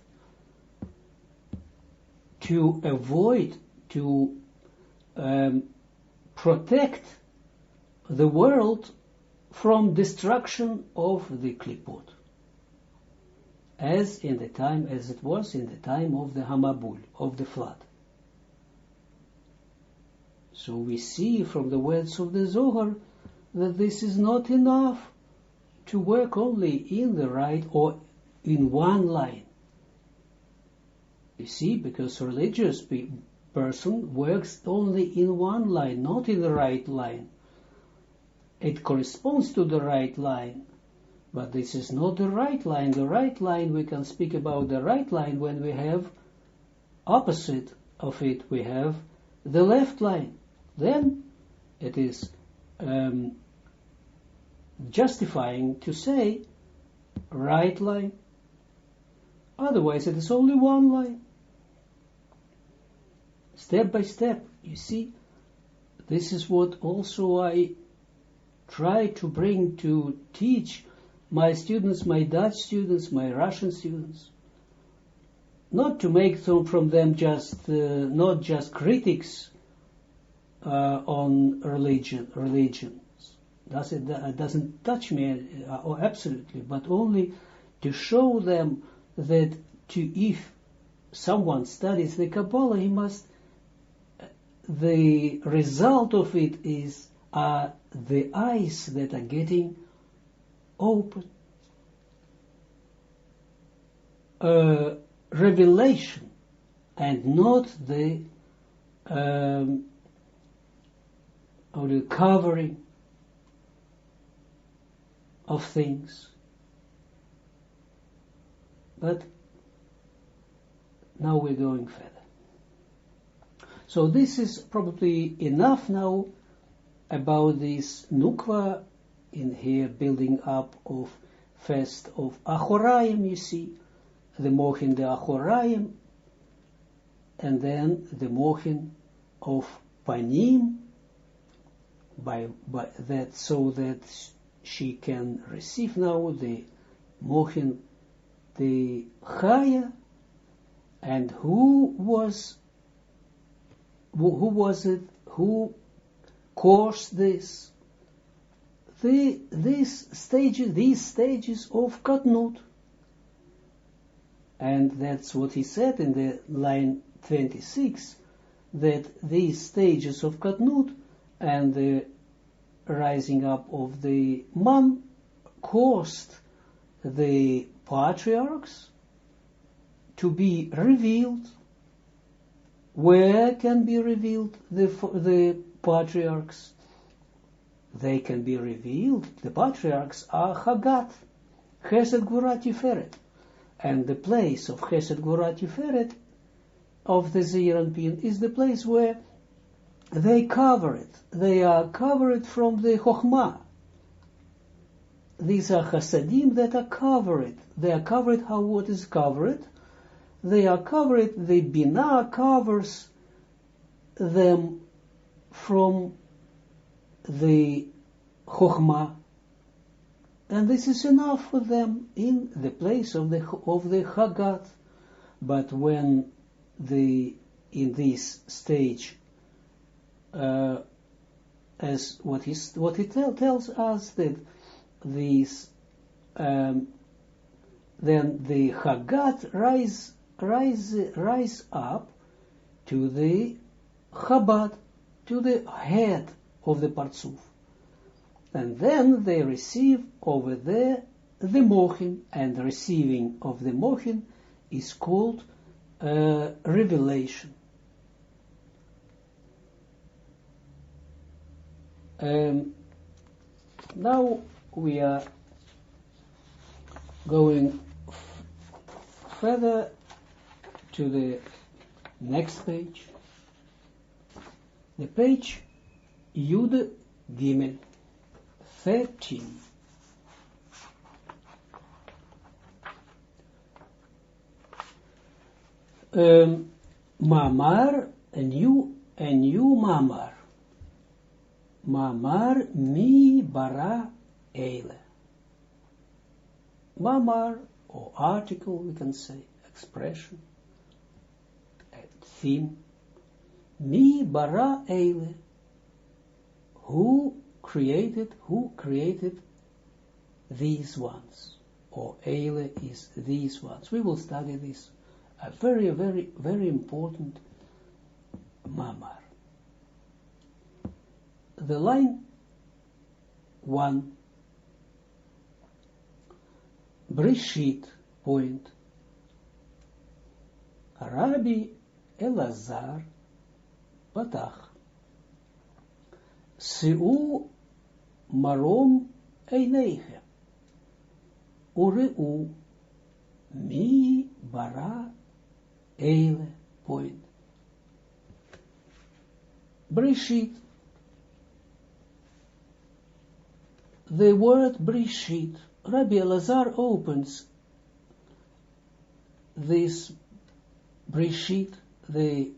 to avoid, to protect the world from destruction of the klipot, as it was in the time of the Hamabul, of the flood. So we see from the words of the Zohar that this is not enough to work only in the right or in one line. You see, because religious person works only in one line, not in the right line. It corresponds to the right line, but this is not the right line. The right line, we can speak about the right line when we have opposite of it, we have the left line. Then it is justifying to say right line. Otherwise, it is only one line. Step by step, you see, this is what also I try to bring to teach my students, my Dutch students, my Russian students. Not to make from them not just critics on religions. That doesn't touch me absolutely, but only to show them that if someone studies the Kabbalah, he must, the result of it is the eyes that are getting open. Revelation, and not the covering of things. But now we're going further. So this is probably enough now about this nukva in here, building up of first of Achorayim, you see, the Mochin de Achorayim, and then the Mochin of Panim, by that, so that she can receive now the Mochin the Chaya. And who was it who caused this? These stages of Katnut. And that's what he said in the line 26, that these stages of Katnut and the rising up of the man caused the patriarchs to be revealed Where can be revealed the patriarchs? They can be revealed. The patriarchs are Hagat, Chesed Gvura Tiferet, and the place of Chesed Gvura Tiferet of the Zeir Anpin is the place where they cover it. They are covered from the Chokhmah. These are Chasadim that are covered. They are covered. How what is covered? They are covered. The Binah covers them from the Chokhmah, and this is enough for them in the place of the Hagat. But when in this stage, as what he tells us that these then the Hagat rise up to the Chabad, to the head of the Partzuf, and then they receive over there the Mochin, and the receiving of the Mochin is called revelation. Now we are going further to the next page, the page Yud Gimel 13. Mamar, a new Mamar. Mamar mi bara eile. Mamar, or article, we can say, expression, theme. Mi bara eile. Who created these ones? Or eile is these ones. We will study this. A very, very, very important Mamar. The line 1, Breshit, point. Rabbi Elazar Patach Si'u Marom Einechem Ureu Mi Bara Eile, point. Breshit. The word Breshit, Rabbi Elazar opens this Breshit, the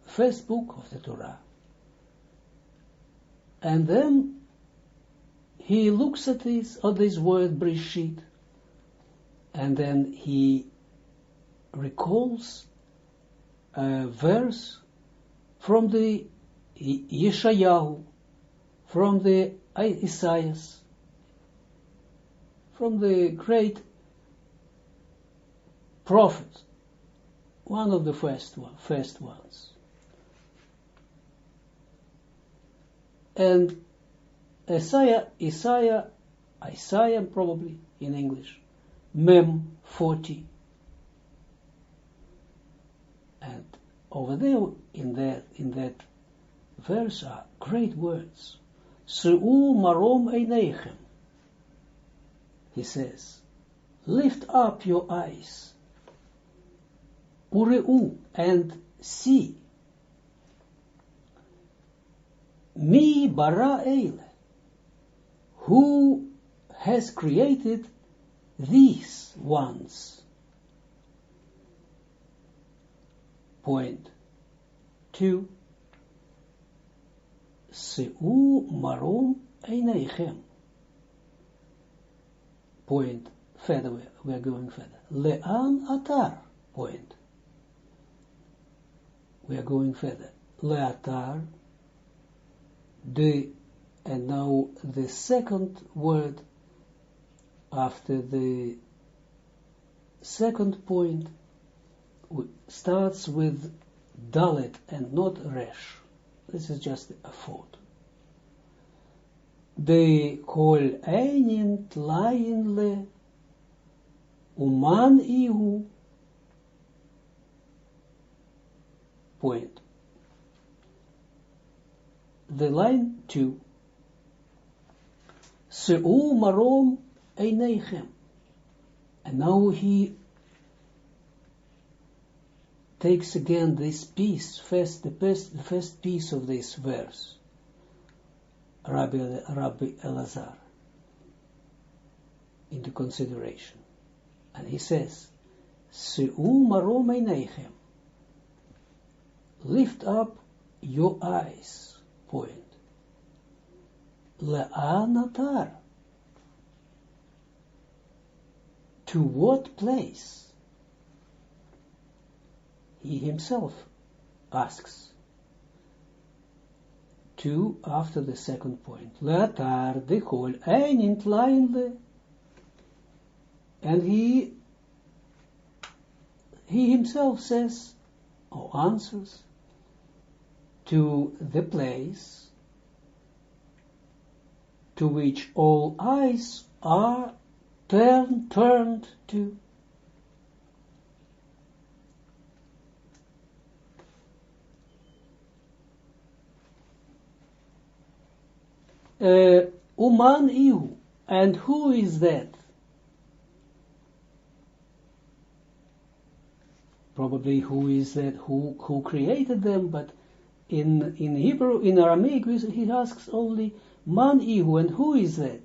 first book of the Torah, and then he looks at this word Breshit, and then he recalls a verse from the Yeshayahu, from the Isaiah, from the great prophet, one of the first ones. And Isaiah probably in English, Mem 40. And over there in that verse are great words. Se'u marom einechem. He says, lift up your eyes. Ureu, and see. Mi bara eile. Who has created these ones? Point 2. Se'u marom einechem. Point further, we are going further. Le'an atar, point. We are going further. Le'atar, and now the second word after the second point starts with dalet and not resh. This is just a thought. De kol einin tlayin le uman ihu. point. The line 2. Se'u marom eineichem. And now he takes again this piece, the first piece of this verse, Rabbi Elazar, into consideration. And he says, Se'u marom eineichem. Lift up your eyes, point. Le'an atar. To what place? He himself asks. To, after the second point. Le'atar dechol ein intlein le. And he himself says, or answers, to the place to which all eyes are turned to. Uman ihu, and who is that? Probably who is that, who created them, but in Hebrew, in Aramaic, he asks only man ihu, and who is that?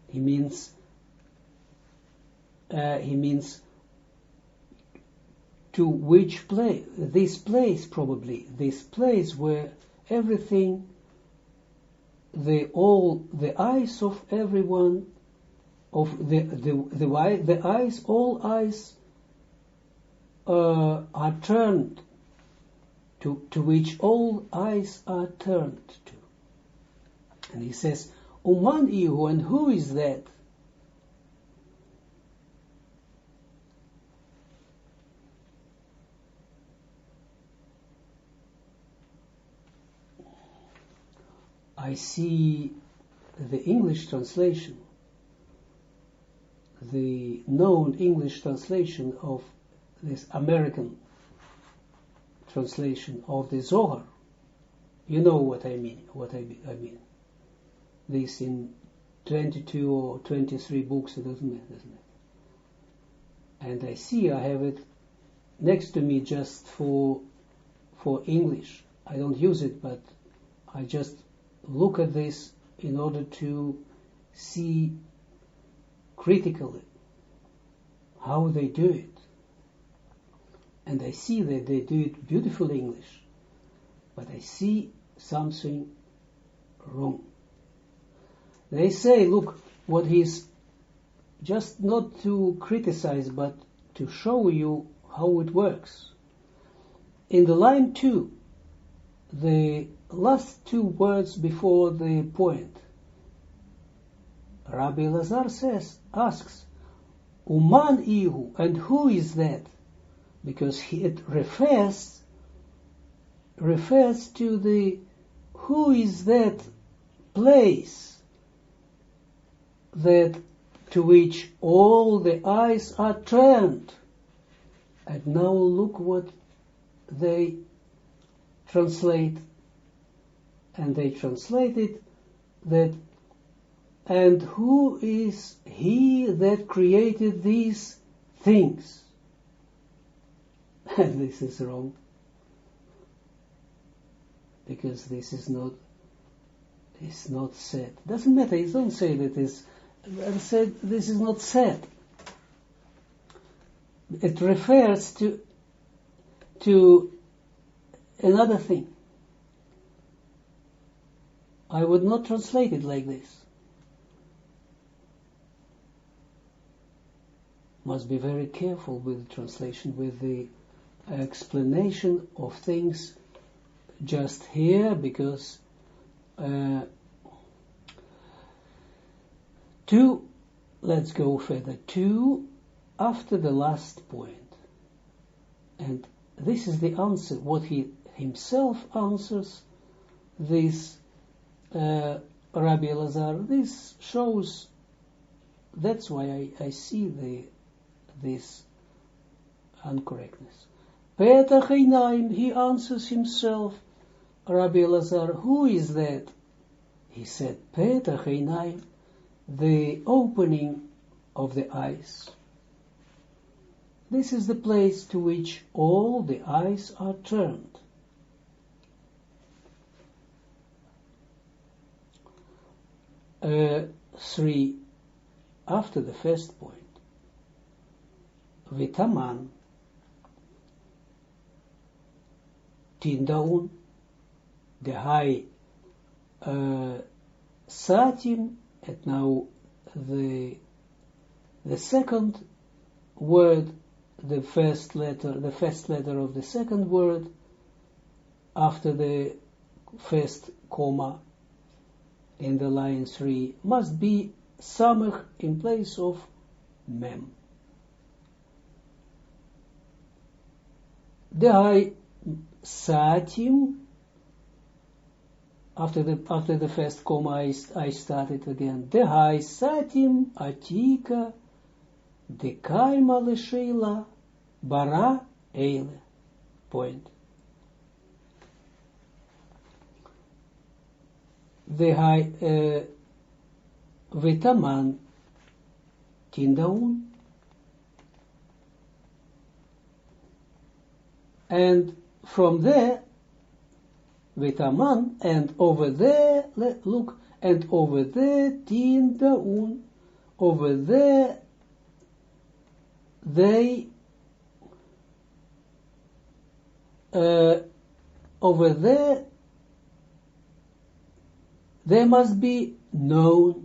He means to which place, this place probably, this place where everything, the eyes of everyone, of the eyes, all eyes are turned to which all eyes are turned to. And he says, Uman ihu, and who is that? I see the English translation, the known English translation of this American translation of the Zohar. You know what I mean, This in 22 or 23 books, it doesn't matter. And I see I have it next to me just for English. I don't use it, but I just look at this in order to see critically how they do it. And I see that they do it beautiful English, but I see something wrong. They say, look, what he's just not to criticize, but to show you how it works. In the line 2, the last two words before the point, Rabbi Elazar asks, Uman ihu, and who is that? Because it refers to the who is that place that to which all the eyes are turned. And now look what they translate. And they translated that, and who is he that created these things? And this is wrong. Because this is not, it's not said. Doesn't matter, you don't say that it's said, this is not said. It refers to another thing. I would not translate it like this. Must be very careful with the translation, with the explanation of things just here, because let's go further, after the last point. And this is the answer, what he himself answers this Rabbi Elazar. This shows that's why I see this uncorrectness. Petach Einaim, he answers himself, Rabbi Elazar, who is that? He said, Petach Einaim, the opening of the eyes. This is the place to which all the eyes are turned. Three, after the first point, Vitaman, Tindaun, the high Satim, and now the second word, the first letter of the second word, after the first comma in the line 3, must be Samech in place of Mem. The high Satim, after the first comma I started again. The high Satim Atika Dekaima Lesheila Bara Eile. Point. The high Vitaman Tindaun, and from there Vitaman, and over there, look, and over there Tindaun, over there they over there must be known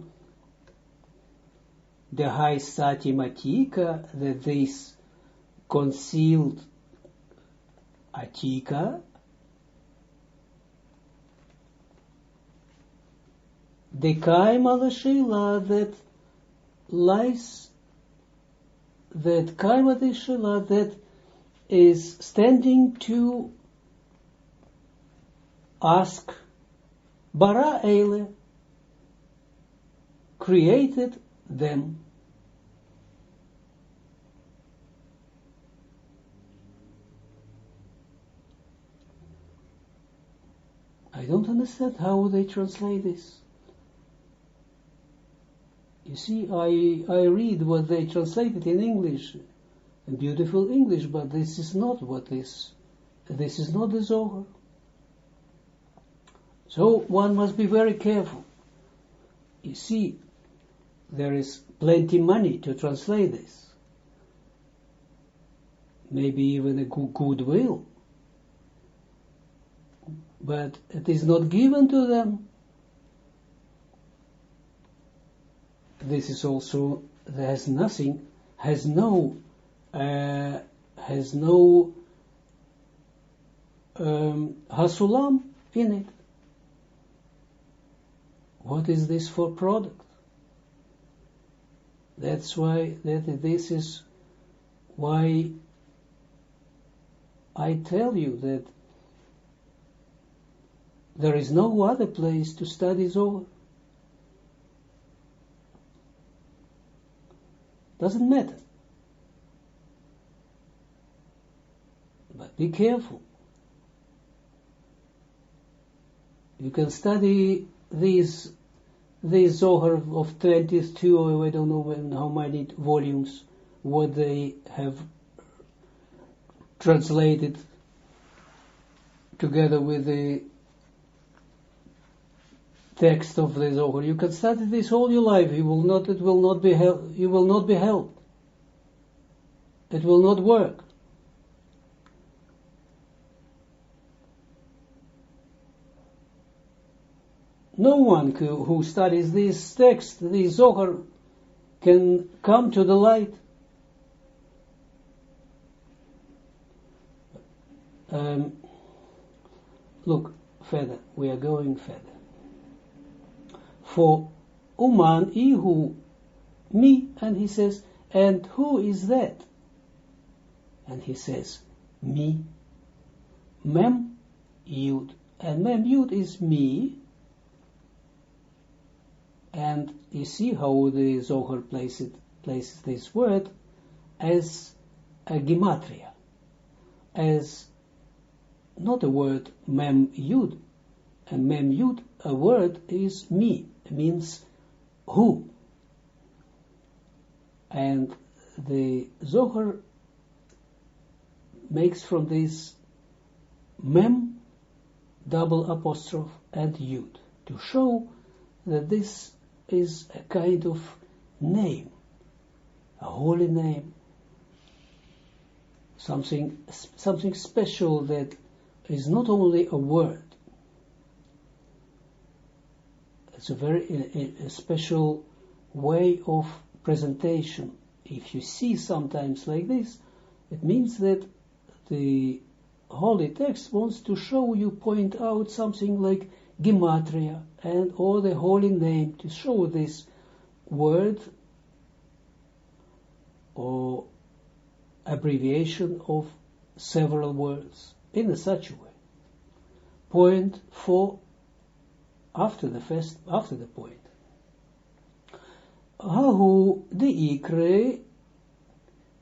the high Satimatika, that this concealed Atika, the Kaima Lashila, that lies, that Kaima Lashila, that is standing to ask, Bara Eile, created them. I don't understand how they translate this. You see, I read what they translated in English, in beautiful English, but this is not what this is not the Zohar. So one must be very careful. You see, there is plenty money to translate this. Maybe even a goodwill. But it is not given to them. This is also, has no hasulam in it. What is this for product? This is why I tell you that there is no other place to study Zohar. Doesn't matter. But be careful. You can study these Zohar of 22, or I don't know how many volumes, what they have translated together with the text of the Zohar. You can study this all your life. You will not be helped. It will not work. No one who studies this text, this Zohar, can come to the light. Look, further. We are going further. For Uman Ihu, me, and he says, and who is that? And he says, me. Mem Yud, and Mem Yud is me. And you see how the Zohar places this word as a gematria, as not a word mem yud. And mem yud, a word is me, means who. And the Zohar makes from this mem double apostrophe and yud to show that this is a kind of name, a holy name, something special that is not only a word. It's a very a special way of presentation. If you see sometimes like this, it means that the holy text wants to show you, point out something like gematria and or the holy name, to show this word or abbreviation of several words in such a way. Point for after the point. Hahu deikre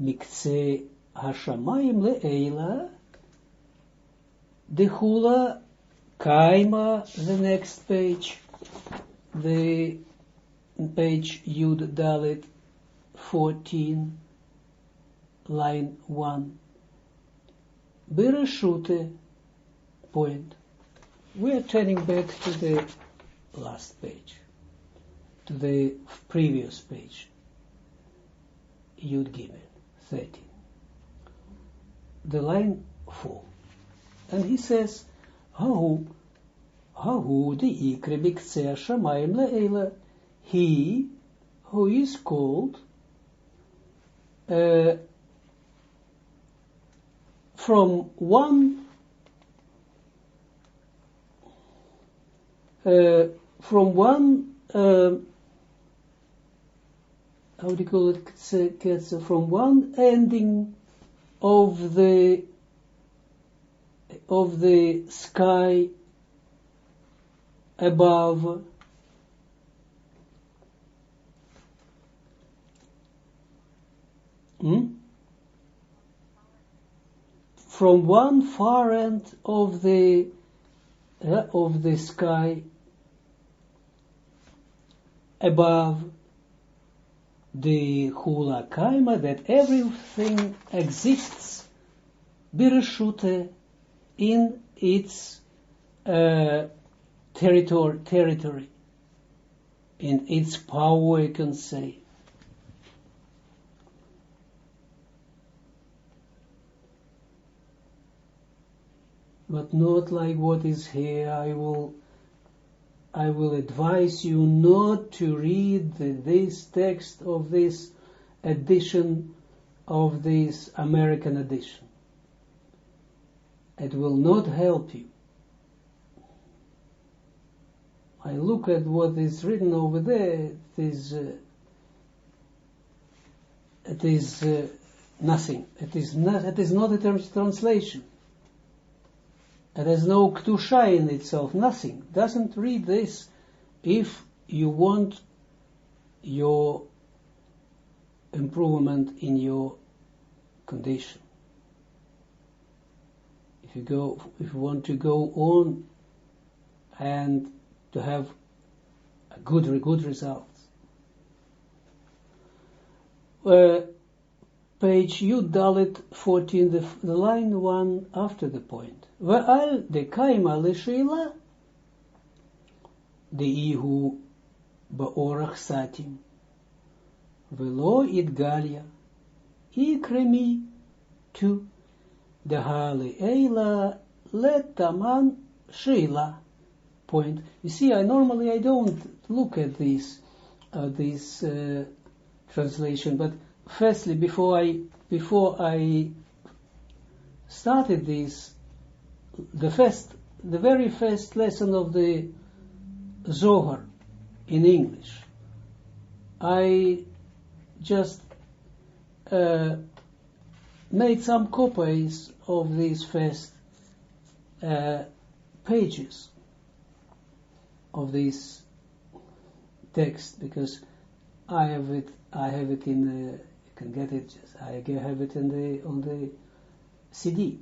mikse hashamayim le'eila dehula kaima, the next page, the page Yud Dalet 14, line 1. Bereshute, point. We are turning back to the last page, to the previous page, Yud Gimel 13. The line 4. And he says, Hahu deikre biktseh shamayim le'ela, he who is called from one how do you call it? From one ending of the sky above from one far end of the sky above the hula kaima, that everything exists bireshute, in its territory, in its power, you can say. But not like what is here. I will advise you not to read this text of this edition, of this American edition. It will not help you. I look at what is written over there. It is nothing. It is not a translation. It has no kedusha in itself, nothing. Doesn't read this if you want your improvement in your condition. If you want to go on and to have a good results. Page Yud Dalet 14, the line 1 after the point. Ve'al dekaima l'sheila de'ihu ba'orach satim ve'lo idgalya ikremi tu dehali eila letaman sheila. Point. You see, I don't look at this translation, but firstly, before I started this, the very first lesson of the Zohar in English, I just made some copies of these first pages of this text, because I have it in the, you can get it, I have it on the CD.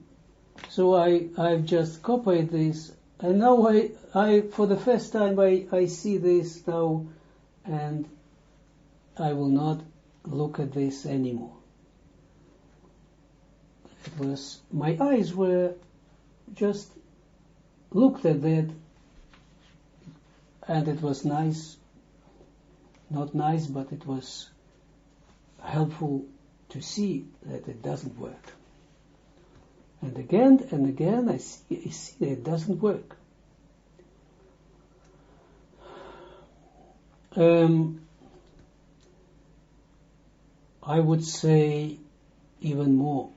So I've just copied this, and now I for the first time I see this now, and I will not look at this anymore. It was, my eyes were just looked at that, and it was nice, not nice, but it was helpful to see that it doesn't work. And again, I see that it doesn't work. I would say even more.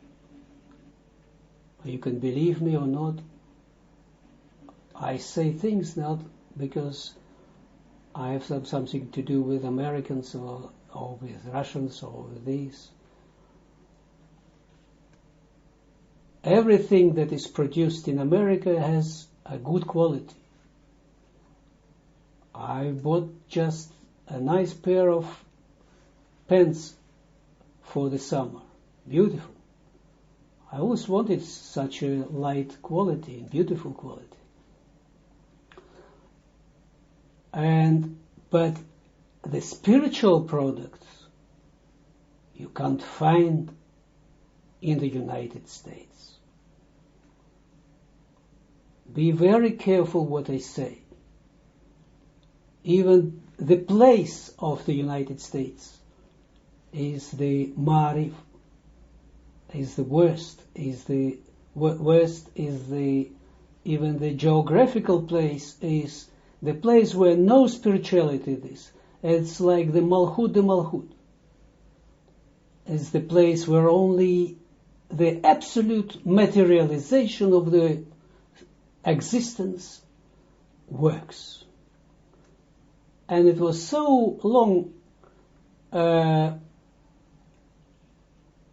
You can believe me or not. I say things not because I have something to do with Americans or with Russians or with these. Everything that is produced in America has a good quality. I bought just a nice pair of pants for the summer. Beautiful. I always wanted such a light quality, beautiful quality. But the spiritual products you can't find in the United States. Be very careful what I say. Even the place of the United States is the Ma'ariv, is the worst, even the geographical place is the place where no spirituality is. It's like the Malchut. It's the place where only the absolute materialization of the existence works. And it was so long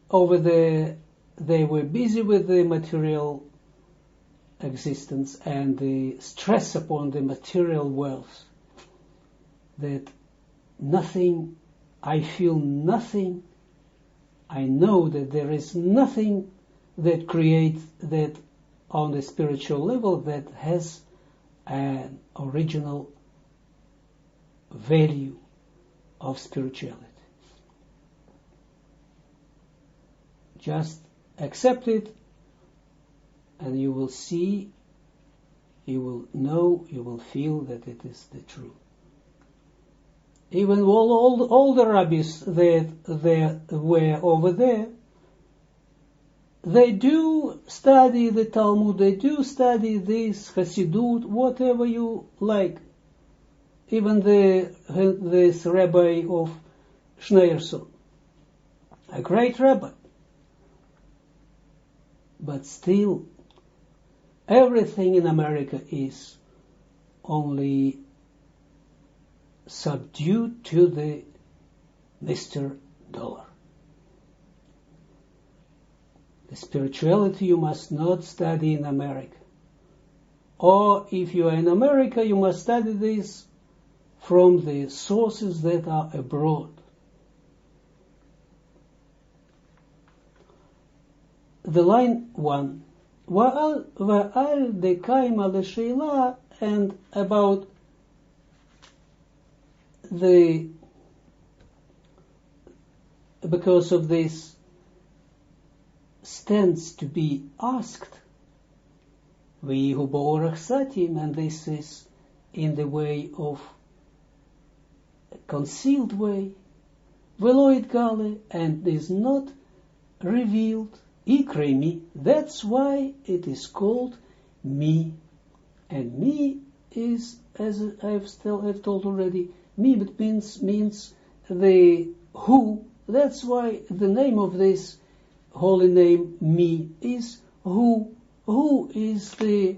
over there, they were busy with the material existence and the stress upon the material wealth, that nothing, I feel nothing, I know that there is nothing that creates that on the spiritual level that has an original value of spirituality. Just accept it, and you will see, you will know, you will feel that it is the truth. Even all the rabbis that were over there, they do study the Talmud, they do study this Hasidut, whatever you like. Even this Rabbi of Schneerson, a great rabbi. But still, everything in America is only subdued to the Mr. Dollar. The spirituality you must not study in America. Or if you are in America, you must study this from the sources that are abroad. The line 1, Va'al dekaima l'sheila, and about because of this stands to be asked, V'yihu ba'orach satim, and this is in the way of a concealed way, V'lo itgale, and is not revealed, Ikre mi, that's why it is called me. And me is, as I've told already, me but means the who. That's why the name of this holy name, me, is who. Who is the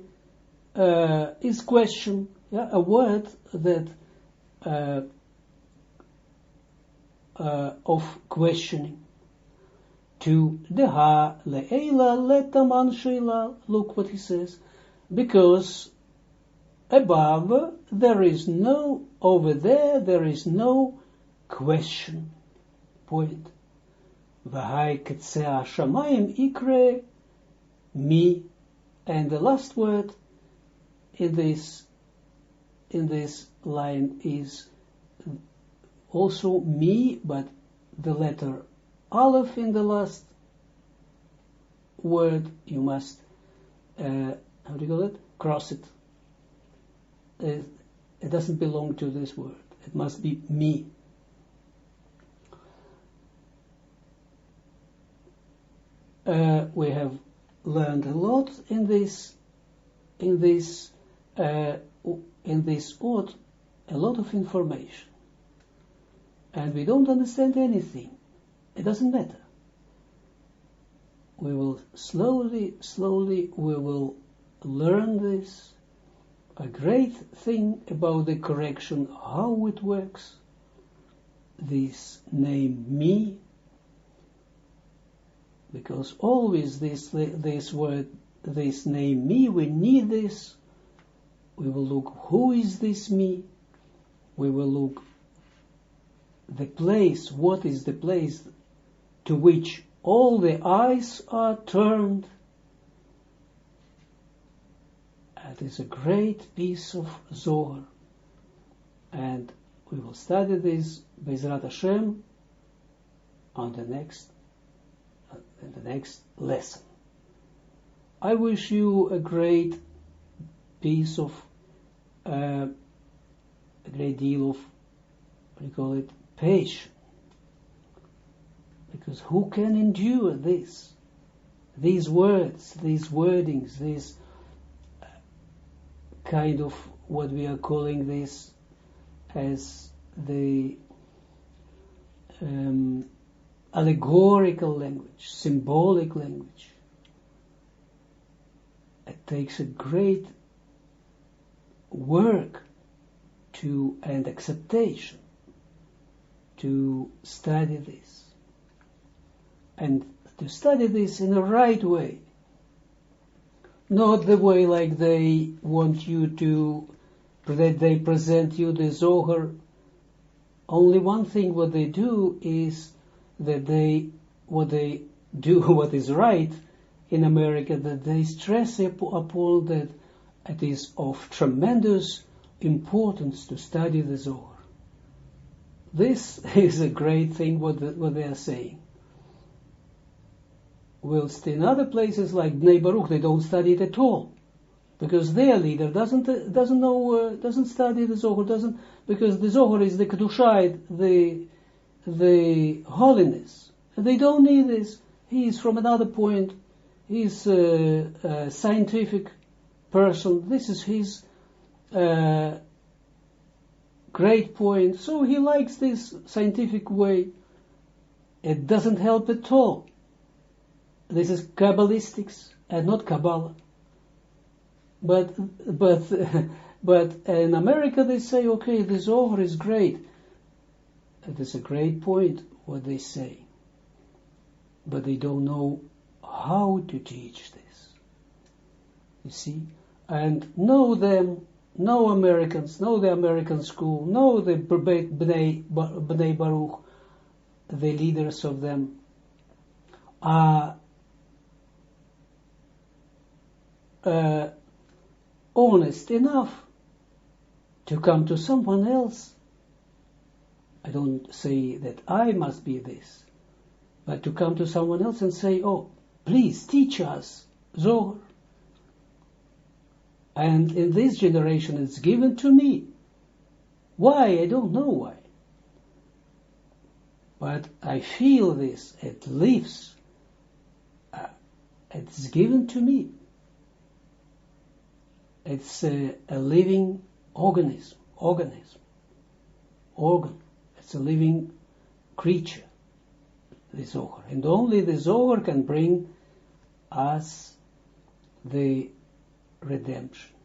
is question, a word that of questioning. To deha le'ela letaman sheila. Look what he says. Because above, there is no, over there is no question. Point. V'hai ketzeh hashamayim ikre mi. And the last word in this line is also mi, but the letter aleph in the last word, you must, how do you call it? Cross it. It doesn't belong to this word. It must be me. We have learned a lot in this oath, a lot of information, and we don't understand anything. It doesn't matter. We will slowly, we will learn this. A great thing about the correction, how it works. This name me, because always this word, this name me, we need this. We will look, who is this me? We will look the place, what is the place to which all the eyes are turned. It is a great piece of Zohar, and we will study this Be'ezrat Hashem on the next lesson. I wish you a great piece of a great deal of, what do you call it, patience, because who can endure this? These words, these wordings, these kind of what we are calling this as the allegorical language, symbolic language. It takes a great work and acceptation to study this, and to study this in the right way. Not the way like they want you to, that they present you the Zohar. Only one thing what they do is that what is right in America, that they stress upon that it is of tremendous importance to study the Zohar. This is a great thing what they are saying. Whilst in other places like Bnei Baruch, they don't study it at all, because their leader doesn't study the Zohar, because the Zohar is the Kedushah, the holiness, and they don't need this. He is from another point. He is a scientific person. This is his great point. So he likes this scientific way. It doesn't help at all. This is Kabbalistics and not Kabbalah. But in America they say, okay, the Zohar is great. It is a great point what they say. But they don't know how to teach this. You see? And know Americans, know the American school, know the Bnei Baruch, the leaders of them are honest enough to come to someone else. I don't say that I must be this, but to come to someone else and say, oh, please teach us Zohar. And in this generation it's given to me. Why? I don't know why. But I feel this, it lives. It's given to me. It's a living organism. It's a living creature, the Zohar. And only the Zohar can bring us the redemption.